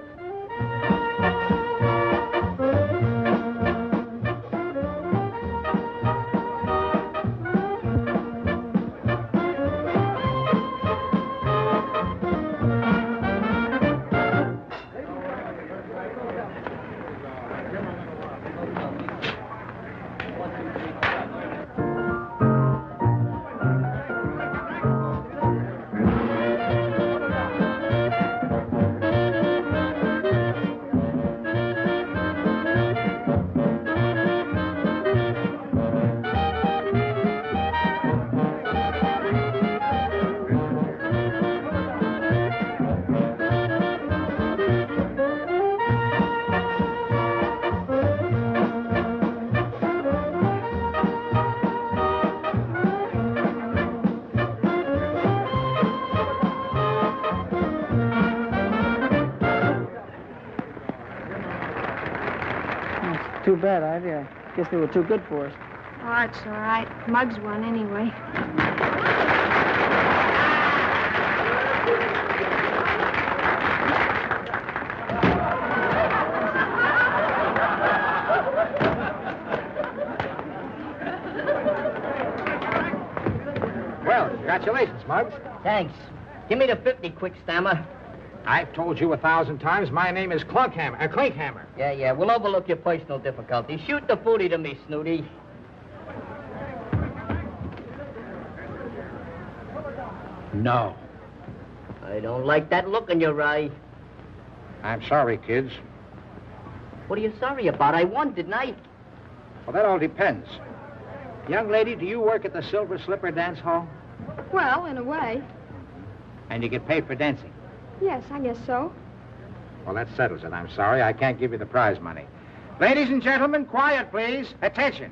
Too bad, Ivy. I guess they were too good for us. Oh, it's all right. Muggs won anyway. Well, congratulations, Muggs. Thanks. Give me the 50, quick stammer. I've told you 1,000 times my name is Clinkhammer. Yeah, we'll overlook your personal difficulties. Shoot the booty to me, Snooty. No. I don't like that look in your eye. I'm sorry, kids. What are you sorry about? I won, didn't I? Well, that all depends. Young lady, do you work at the Silver Slipper Dance Hall? Well, in a way. And you get paid for dancing? Yes, I guess so. Well, that settles it. I'm sorry. I can't give you the prize money. Ladies and gentlemen, quiet, please. Attention.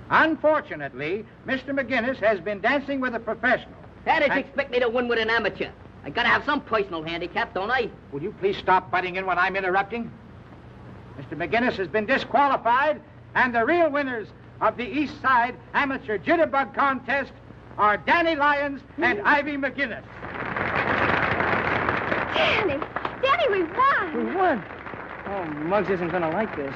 Unfortunately, Mr. McGinnis has been dancing with a professional. How did you expect me to win with an amateur? I gotta have some personal handicap, don't I? Will you please stop butting in when I'm interrupting? Mr. McGinnis has been disqualified, and the real winners of the East Side Amateur Jitterbug Contest are Danny Lyons and Ivy McGinnis. Danny, we won. We won. Oh, Muggs isn't going to like this.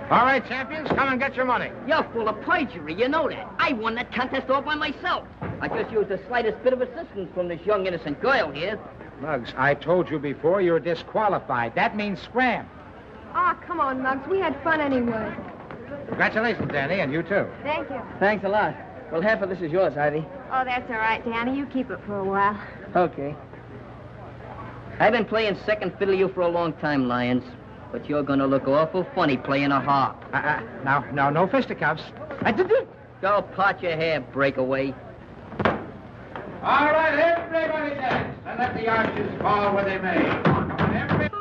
All right, champions, come and get your money. You're full of perjury, you know that. I won that contest all by myself. I just used the slightest bit of assistance from this young, innocent girl here. Muggs, I told you before you're disqualified. That means scram. Oh, come on, Muggs. We had fun anyway. Congratulations, Danny, and you too. Thank you. Thanks a lot. Well, half of this is yours, Ivy. Oh, that's all right, Danny. You keep it for a while. Okay. I've been playing second fiddle to you for a long time, Lyons. But you're gonna look awful funny playing a harp. Now, no fisticuffs. Go part your hair, breakaway. All right, everybody dance, and let the arches fall where they may. Come on, everybody.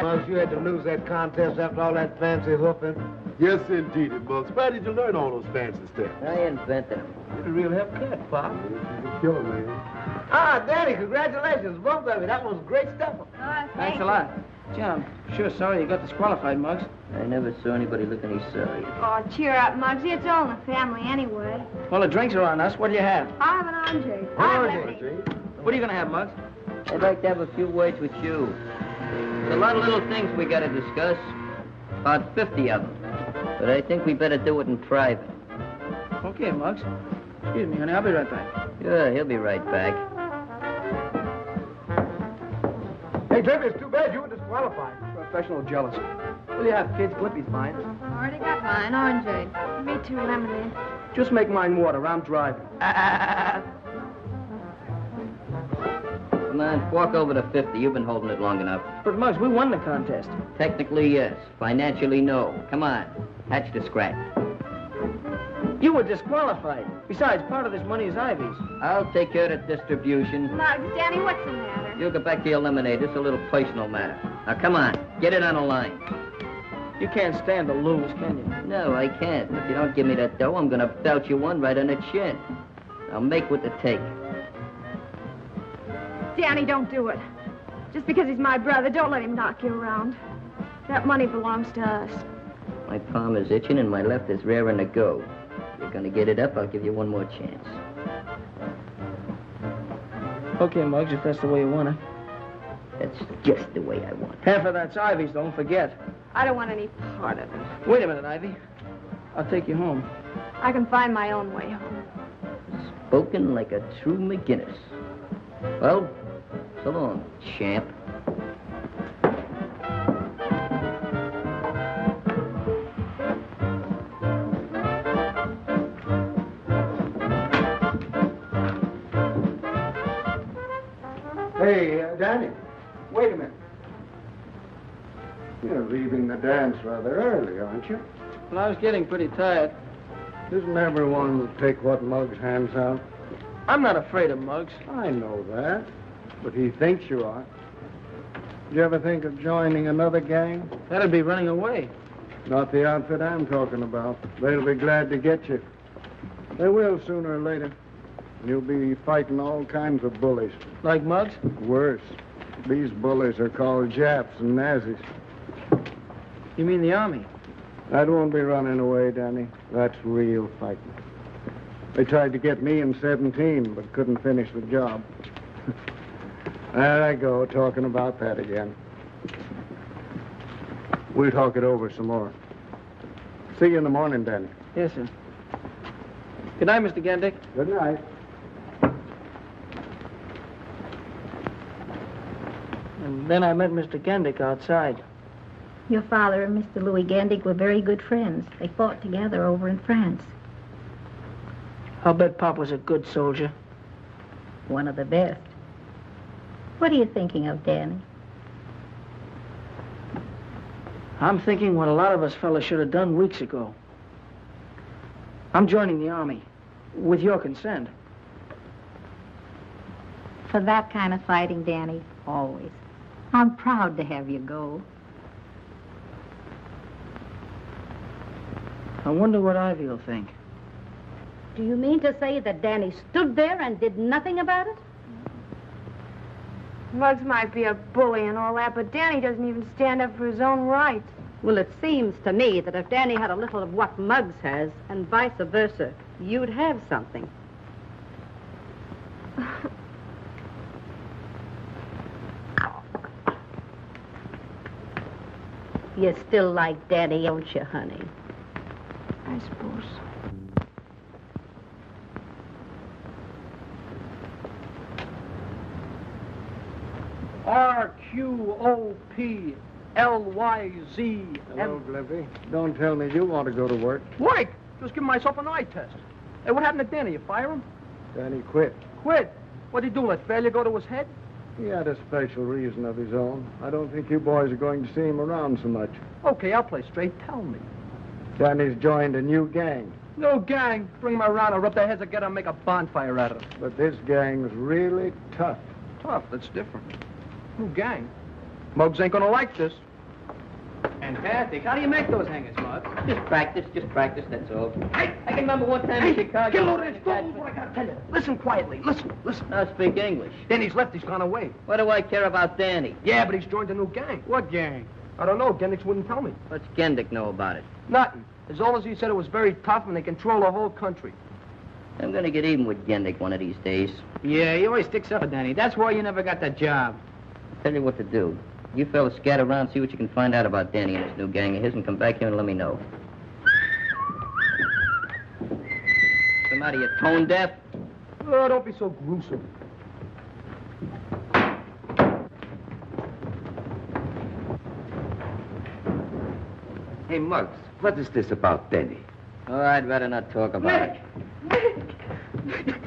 Muggs, you had to lose that contest after all that fancy hoofing. Yes, indeed, Muggs. Where did you learn all those fancy steps? I invented them. You're a real help cut, Pop. You're a killer, man. Ah, Danny, congratulations, both of you. That was great stuff. Thanks a lot. Gee, I'm sure sorry you got disqualified, Muggs. I never saw anybody look any sorry. Oh, cheer up, Muggsy. It's all in the family anyway. Well, the drinks are on us. What do you have? I'll have an orange. What are you going to have, Muggs? I'd like to have a few words with you. There's a lot of little things we got to discuss. About 50 of them. But I think we better do it in private. Okay, Muggs. Excuse me, honey. I'll be right back. Sure, he'll be right back. Hey, Jimmy, it's too bad you were disqualified. Professional jealousy. What do you have, kids? Blippi's mine. Already got mine, orange. Me too, lemonade. Just make mine water. I'm driving. Come on, fork over to 50. You've been holding it long enough. But, Muggs, we won the contest. Technically, yes. Financially, no. Come on. Hatch the scratch. You were disqualified. Besides, part of this money is Ivy's. I'll take care of the distribution. Muggs, Danny, what's the matter? You get back to your lemonade. It's a little personal matter. Now, come on. Get it on the line. You can't stand to lose, can you? No, I can't. If you don't give me that dough, I'm going to belt you one right on the chin. I'll make with the take. Danny, don't do it. Just because he's my brother, don't let him knock you around. That money belongs to us. My palm is itching and my left is raring to go. If you're going to get it up, I'll give you one more chance. Okay, Muggs, if that's the way you want it. That's just the way I want it. Half of that's Ivy's, don't forget. I don't want any part of it. Wait a minute, Ivy. I'll take you home. I can find my own way home. Spoken like a true McGinnis. Well, so long, champ. Hey, Danny, wait a minute. You're leaving the dance rather early, aren't you? Well, I was getting pretty tired. Doesn't everyone take what Muggs hands out? I'm not afraid of Muggs. I know that, but he thinks you are. Did you ever think of joining another gang? That'd be running away. Not the outfit I'm talking about. They'll be glad to get you. They will sooner or later. You'll be fighting all kinds of bullies. Like Muggs? Worse. These bullies are called Japs and Nazis. You mean the Army? That won't be running away, Danny. That's real fighting. They tried to get me in 17, but couldn't finish the job. There I go, talking about that again. We'll talk it over some more. See you in the morning, Danny. Yes, sir. Good night, Mr. Gendick. Good night. And then I met Mr. Gendick outside. Your father and Mr. Louis Gandick were very good friends. They fought together over in France. I'll bet Pop was a good soldier. One of the best. What are you thinking of, Danny? I'm thinking what a lot of us fellas should have done weeks ago. I'm joining the Army, with your consent. For that kind of fighting, Danny, always. I'm proud to have you go. I wonder what Ivy will think. Do you mean to say that Danny stood there and did nothing about it? Muggs might be a bully and all that, but Danny doesn't even stand up for his own rights. Well, it seems to me that if Danny had a little of what Muggs has, and vice versa, you'd have something. You still like Danny, don't you, honey? I suppose. RQOPLYZ. Hello, Glimpy. Don't tell me you want to go to work. Work? Just giving myself an eye test. Hey, what happened to Danny? You fire him? Danny quit. Quit? What'd he do, let failure go to his head? He had a special reason of his own. I don't think you boys are going to see him around so much. Okay, I'll play straight. Tell me. Danny's joined a new gang. No gang. Bring him around and rub their heads together and make a bonfire out of them. But this gang's really tough. Tough? That's different. New gang? Muggs ain't gonna like this. Fantastic. How do you make those hangers, Muggs? Just practice, that's all. I can remember one time in Chicago... Get loaded, it's gold, what I gotta tell you. Listen quietly, listen. Now speak English. Danny's left, he's gone away. What do I care about Danny? Yeah, but he's joined a new gang. What gang? I don't know, Gendick wouldn't tell me. What's Gendick know about it? Nothing. As long as he said it was very tough and they control the whole country. I'm gonna get even with Gendick one of these days. Yeah, he always sticks up for Danny. That's why you never got that job. Tell you what to do. You fellas scatter around, see what you can find out about Danny and his new gang of his, and come back here and let me know. What's the matter, you tone deaf? Oh, don't be so gruesome. Hey, Muggs, what is this about Danny? Oh, I'd rather not talk about it.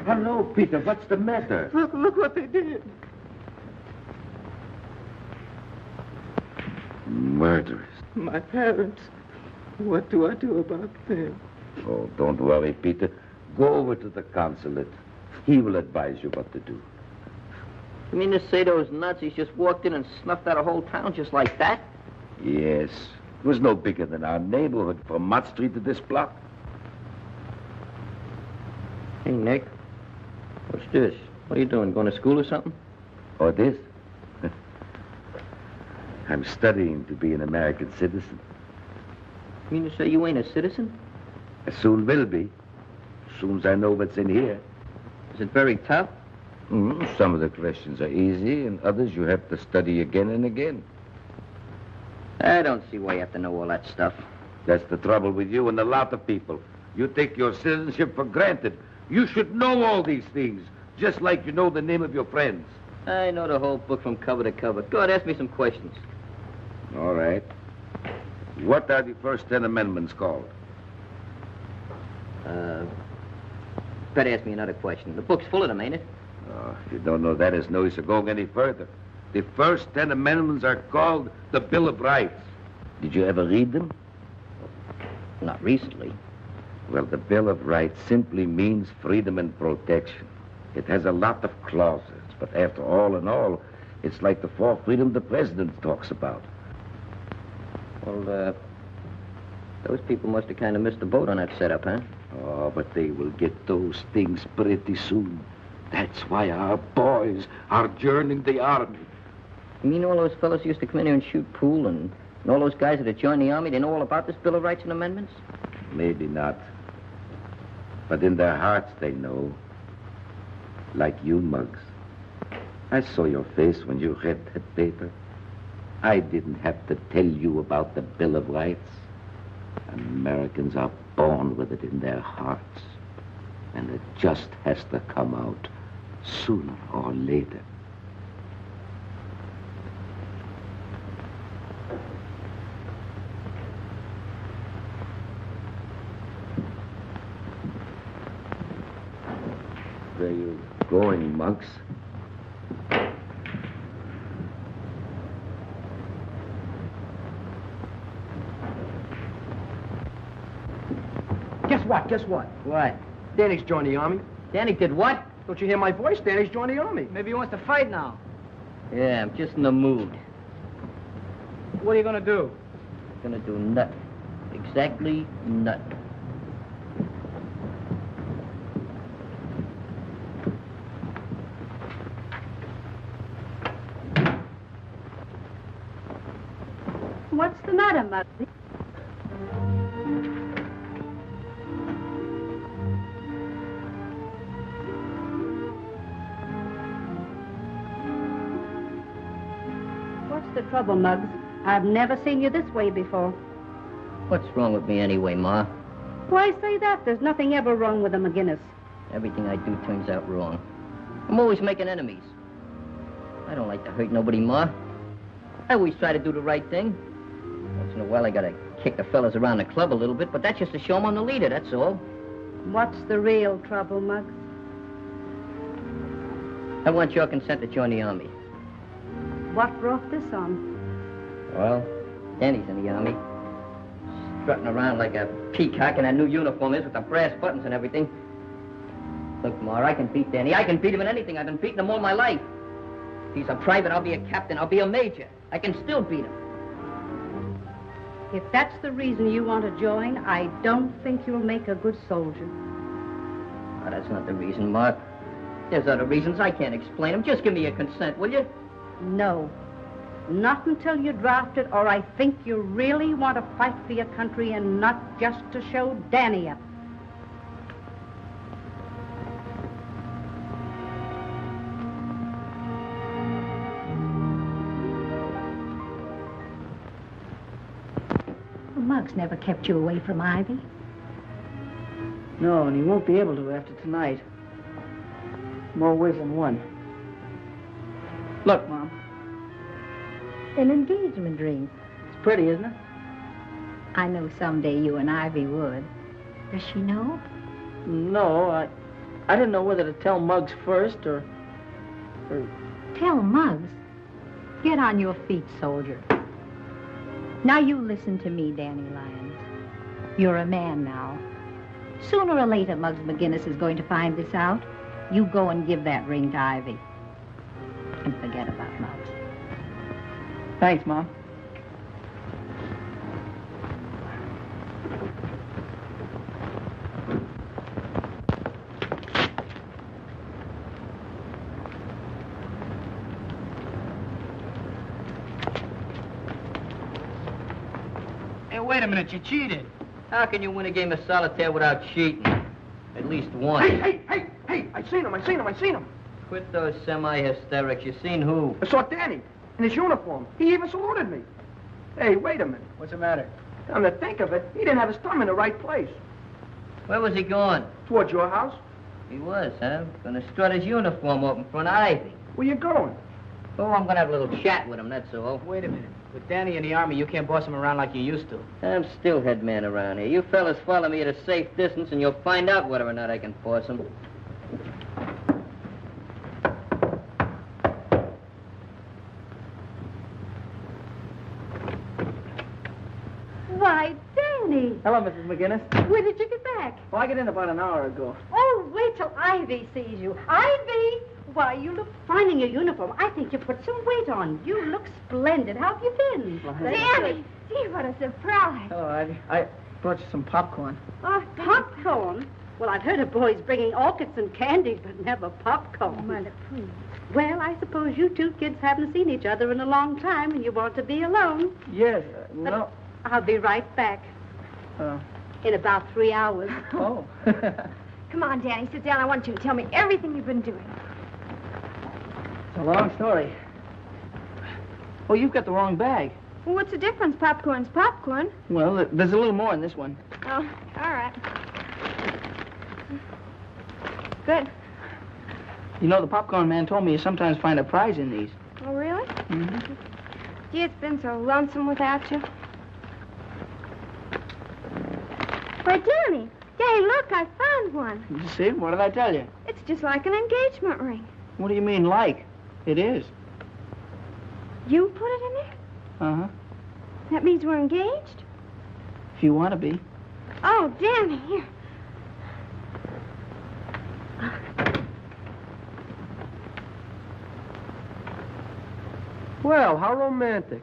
Hello, Peter, what's the matter? Look what they did. Murderers. My parents. What do I do about them? Oh, don't worry, Peter. Go over to the consulate. He will advise you what to do. You mean to say those Nazis just walked in and snuffed out a whole town just like that? Yes. It was no bigger than our neighborhood from Mott Street to this block. Hey, Nick. What's this? What are you doing? Going to school or something? Oh, this? I'm studying to be an American citizen. You mean to say you ain't a citizen? I soon will be. As soon as I know what's in here. Is it very tough? Some of the questions are easy, and others you have to study again and again. I don't see why you have to know all that stuff. That's the trouble with you and a lot of people. You take your citizenship for granted. You should know all these things, just like you know the name of your friends. I know the whole book from cover to cover. Go ahead, ask me some questions. All right. What are the first 10 amendments called? Better ask me another question. The book's full of them, ain't it? Oh, if you don't know that, it's no use of going any further. The first 10 amendments are called the Bill of Rights. Did you ever read them? Not recently. Well, the Bill of Rights simply means freedom and protection. It has a lot of clauses, but after all in all, it's like the 4th freedom the president talks about. Well, those people must have kind of missed the boat on that setup, huh? Oh, but they will get those things pretty soon. That's why our boys are joining the army. You mean all those fellas used to come in here and shoot pool, and all those guys that had joined the army, they know all about this Bill of Rights and Amendments? Maybe not. But in their hearts they know. Like you, Muggs. I saw your face when you read that paper. I didn't have to tell you about the Bill of Rights. Americans are born with it in their hearts. And it just has to come out sooner or later. Where are you going, Muggs? Guess what? What? Danny's joined the army. Danny did what? Don't you hear my voice? Danny's joined the army. Maybe he wants to fight now. Yeah, I'm just in the mood. What are you going to do? Gonna do nothing. Exactly nothing. What's the matter, Muggsy? What's the trouble, Muggs? I've never seen you this way before. What's wrong with me anyway, Ma? Why say that? There's nothing ever wrong with a McGinnis. Everything I do turns out wrong. I'm always making enemies. I don't like to hurt nobody, Ma. I always try to do the right thing. Once in a while, I gotta kick the fellas around the club a little bit, but that's just to show 'em I'm the leader, that's all. What's the real trouble, Muggs? I want your consent to join the army. What brought this on? Well, Danny's in the army. Strutting around like a peacock in that new uniform is with the brass buttons and everything. Look, Ma, I can beat Danny. I can beat him in anything. I've been beating him all my life. If he's a private, I'll be a captain. I'll be a major. I can still beat him. If that's the reason you want to join, I don't think you'll make a good soldier. Oh, that's not the reason, Ma. There's other reasons. I can't explain them. Just give me your consent, will you? No. Not until you're drafted, or I think you really want to fight for your country and not just to show Danny up. Muggs never kept you away from Ivy. No, and he won't be able to after tonight. More ways than one. Look, Mom. An engagement ring. It's pretty, isn't it? I know someday you and Ivy would. Does she know? No, I didn't know whether to tell Muggs first or... Tell Muggs. Get on your feet, soldier. Now you listen to me, Danny Lyons. You're a man now. Sooner or later, Muggs McGinnis is going to find this out. You go and give that ring to Ivy. And forget about Muggs. Thanks, Mom. Hey, wait a minute, you cheated. How can you win a game of solitaire without cheating? At least once. Hey, I seen him. Quit those semi-hysterics. You seen who? I saw Danny in his uniform. He even saluted me. Hey, wait a minute. What's the matter? Come to think of it, he didn't have his thumb in the right place. Where was he going? Towards your house. He was, huh? Gonna strut his uniform up in front of Ivy. Where you going? Oh, I'm gonna have a little chat with him, that's all. Wait a minute. With Danny in the Army, you can't boss him around like you used to. I'm still head man around here. You fellas follow me at a safe distance and you'll find out whether or not I can force him. Why, Danny. Hello, Mrs. McGinnis. When did you get back? Well, I got in about an hour ago. Oh, wait till Ivy sees you. Ivy! Why, you look fine in your uniform. I think you put some weight on. You look splendid. How have you been? Danny! Gee, what a surprise. Hello, Ivy. I brought you some popcorn. Oh, popcorn? Well, I've heard of boys bringing orchids and candies, but never popcorn. Mother, please. Well, I suppose you two kids haven't seen each other in a long time and you want to be alone. Yes, no. I'll be right back. In about 3 hours. Oh. Come on, Danny, sit down. I want you to tell me everything you've been doing. It's a long story. Oh, you've got the wrong bag. Well, what's the difference? Popcorn's popcorn. Well, there's a little more in this one. Oh, all right. Good. You know, the popcorn man told me you sometimes find a prize in these. Oh, really? Mm-hmm. Gee, it's been so lonesome without you. Why, Danny, look, I found one. You see? What did I tell you? It's just like an engagement ring. What do you mean, like? It is. You put it in there? Uh-huh. That means we're engaged? If you want to be. Oh, Danny, here. Well, how romantic.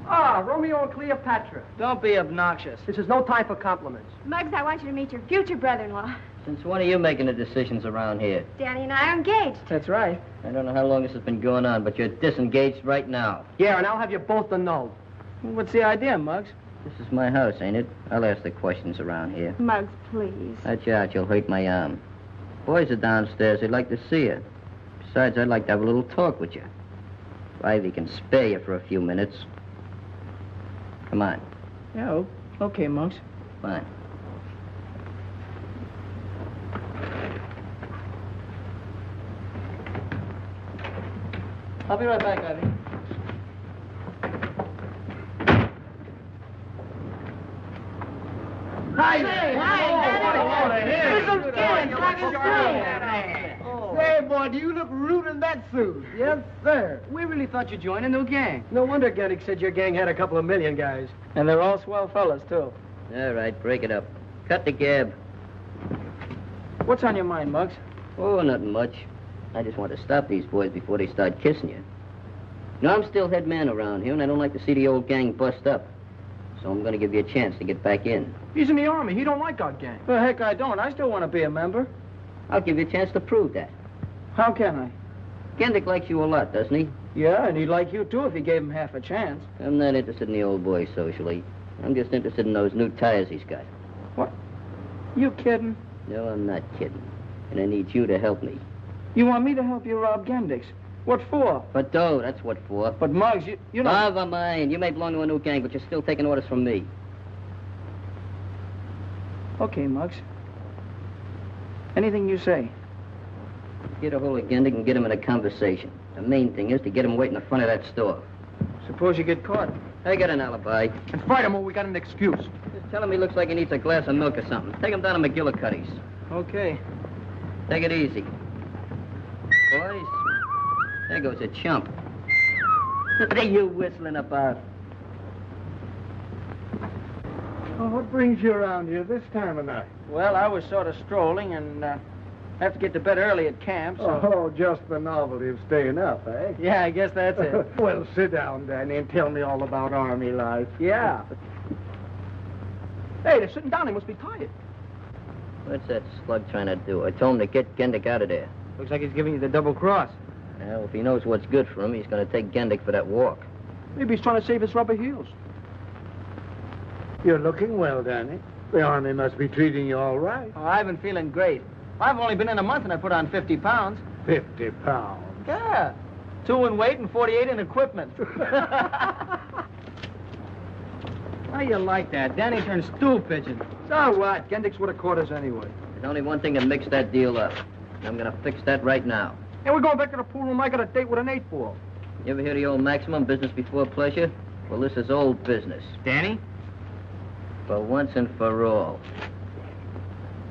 Ah, Romeo and Cleopatra. Don't be obnoxious. This is no time for compliments. Muggs, I want you to meet your future brother-in-law. Since when are you making the decisions around here? Danny and I are engaged. That's right. I don't know how long this has been going on, but you're disengaged right now. Yeah, and I'll have you both to know. What's the idea, Muggs? This is my house, ain't it? I'll ask the questions around here. Muggs, please. Watch out, you'll hurt my arm. Boys are downstairs. They'd like to see you. Besides, I'd like to have a little talk with you. If Ivy can spare you for a few minutes. Come on. Yeah, okay, Muggs. Fine. I'll be right back, Ivy. Hi. Say, boy, do you look rude in that suit? Yes, sir. We really thought you'd join a new gang. No wonder Geddick said your gang had a couple of million guys. And they're all swell fellas, too. All right, break it up. Cut the gab. What's on your mind, Muggs? Oh, nothing much. I just want to stop these boys before they start kissing you. You know, I'm still head man around here, and I don't like to see the old gang bust up. So I'm going to give you a chance to get back in. He's in the Army. He don't like our gang. Well, heck, I don't. I still want to be a member. I'll give you a chance to prove that. How can I? Gendick likes you a lot, doesn't he? Yeah, and he'd like you, too, if you gave him half a chance. I'm not interested in the old boy socially. I'm just interested in those new tires he's got. What? You kidding? No, I'm not kidding. And I need you to help me. You want me to help you rob Gendick's? What for? For dough, that's what for. But, Muggs, you know... Never mind. You may belong to a new gang, but you're still taking orders from me. Okay, Muggs. Anything you say. Get a hold of Gendick and get him in a conversation. The main thing is to get him waiting in the front of that store. Suppose you get caught. I got an alibi. And fight him or we got an excuse. Just tell him he looks like he needs a glass of milk or something. Take him down to McGillicuddy's. Okay. Take it easy. Boys, there goes a chump. What are you whistling about? Oh, what brings you around here this time of night? Well, I was sort of strolling and have to get to bed early at camp, so... Oh, just the novelty of staying up, eh? Yeah, I guess that's it. Well, sit down, Danny, and tell me all about Army life. Yeah. Hey, they're sitting down. They must be tired. What's that slug trying to do? I told him to get Gendick out of there. Looks like he's giving you the double cross. Well, if he knows what's good for him, he's going to take Gendick for that walk. Maybe he's trying to save his rubber heels. You're looking well, Danny. The Army must be treating you all right. Oh, I've been feeling great. I've only been in a month and I put on 50 pounds. 50 pounds? Yeah. 2 in weight and 48 in equipment. How you like that? Danny turned stool pigeon. So what? Gendick's what a quarters anyway. There's only one thing that makes that deal up. I'm going to fix that right now. Hey, we're going back to the pool room. I got a date with an 8-ball. You ever hear the old maximum, business before pleasure? Well, this is old business. Danny? For once and for all.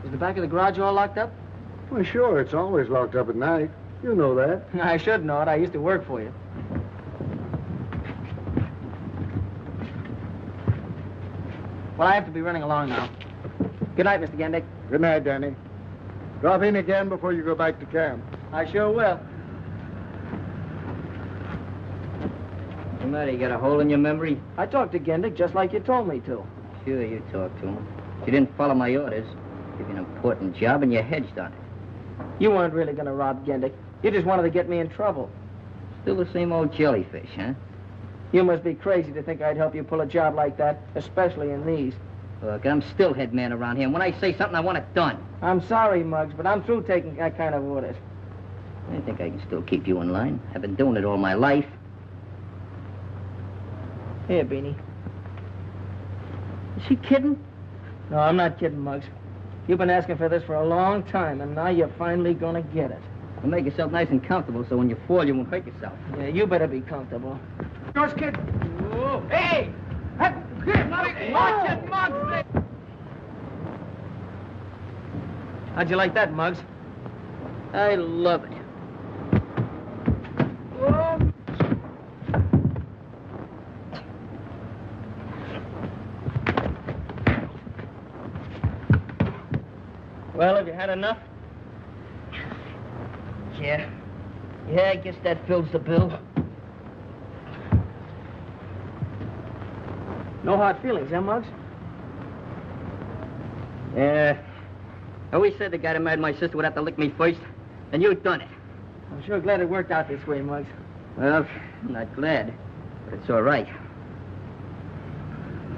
Is the back of the garage all locked up? Well, sure. It's always locked up at night. You know that. I should know it. I used to work for you. Well, I have to be running along now. Good night, Mr. Gendick. Good night, Danny. Drop in again before you go back to camp. I sure will. What's the matter? You got a hole in your memory? I talked to Gendick just like you told me to. Sure, you talked to him. You didn't follow my orders. Give you an important job and you hedged on it. You weren't really going to rob Gendick. You just wanted to get me in trouble. Still the same old jellyfish, huh? You must be crazy to think I'd help you pull a job like that, especially in these. Look, I'm still head man around here, and when I say something, I want it done. I'm sorry, Muggs, but I'm through taking that kind of orders. I think I can still keep you in line. I've been doing it all my life. Here, Beanie. Is she kidding? No, I'm not kidding, Muggs. You've been asking for this for a long time, and now you're finally gonna get it. Well, make yourself nice and comfortable so when you fall, you won't hurt yourself. Yeah, you better be comfortable. Yours, kid. Whoa. Hey! Watch it, Muggs! How'd you like that, Muggs? I love it. Well, have you had enough? Yeah. Yeah, I guess that fills the bill. No hard feelings, huh, Muggs? Yeah. I always said the guy that married my sister would have to lick me first, and you done it. I'm sure glad it worked out this way, Muggs. Well, I'm not glad, but it's all right.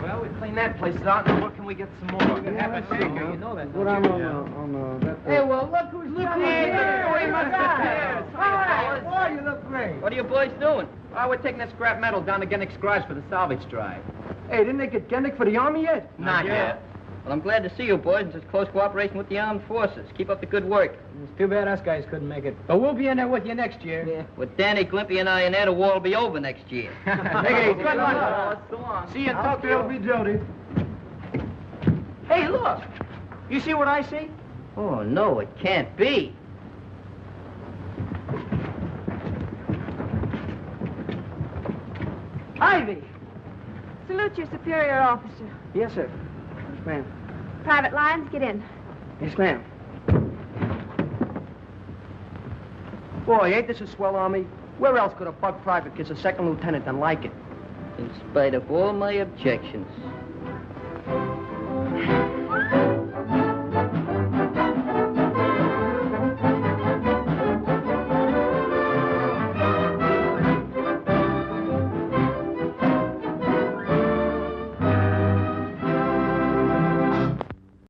Well, we cleaned that place out. Now, what can we get some more? We can have a shaker. You know that, don't you? Hey, well, look who's looking here. we must have All right. Boy, you look great. What are you boys doing? Oh, we're taking that scrap metal down to Gendick's garage for the salvage drive. Hey, didn't they get Gendick for the Army yet? Not yet. Well, I'm glad to see you boys in such close cooperation with the armed forces. Keep up the good work. It's too bad us guys couldn't make it. But we'll be in there with you next year. Yeah. With Danny, Glimpy, and I in there, the war will be over next year. Take it easy. Good luck. So long. See you in Tokyo. Be Jody. Hey, look. You see what I see? Oh, no, it can't be. Ivy. Salute your superior officer. Yes, sir. Yes, ma'am. Private lines, get in. Yes, ma'am. Boy, ain't this a swell Army? Where else could a buck private get a second lieutenant than like it? In spite of all my objections.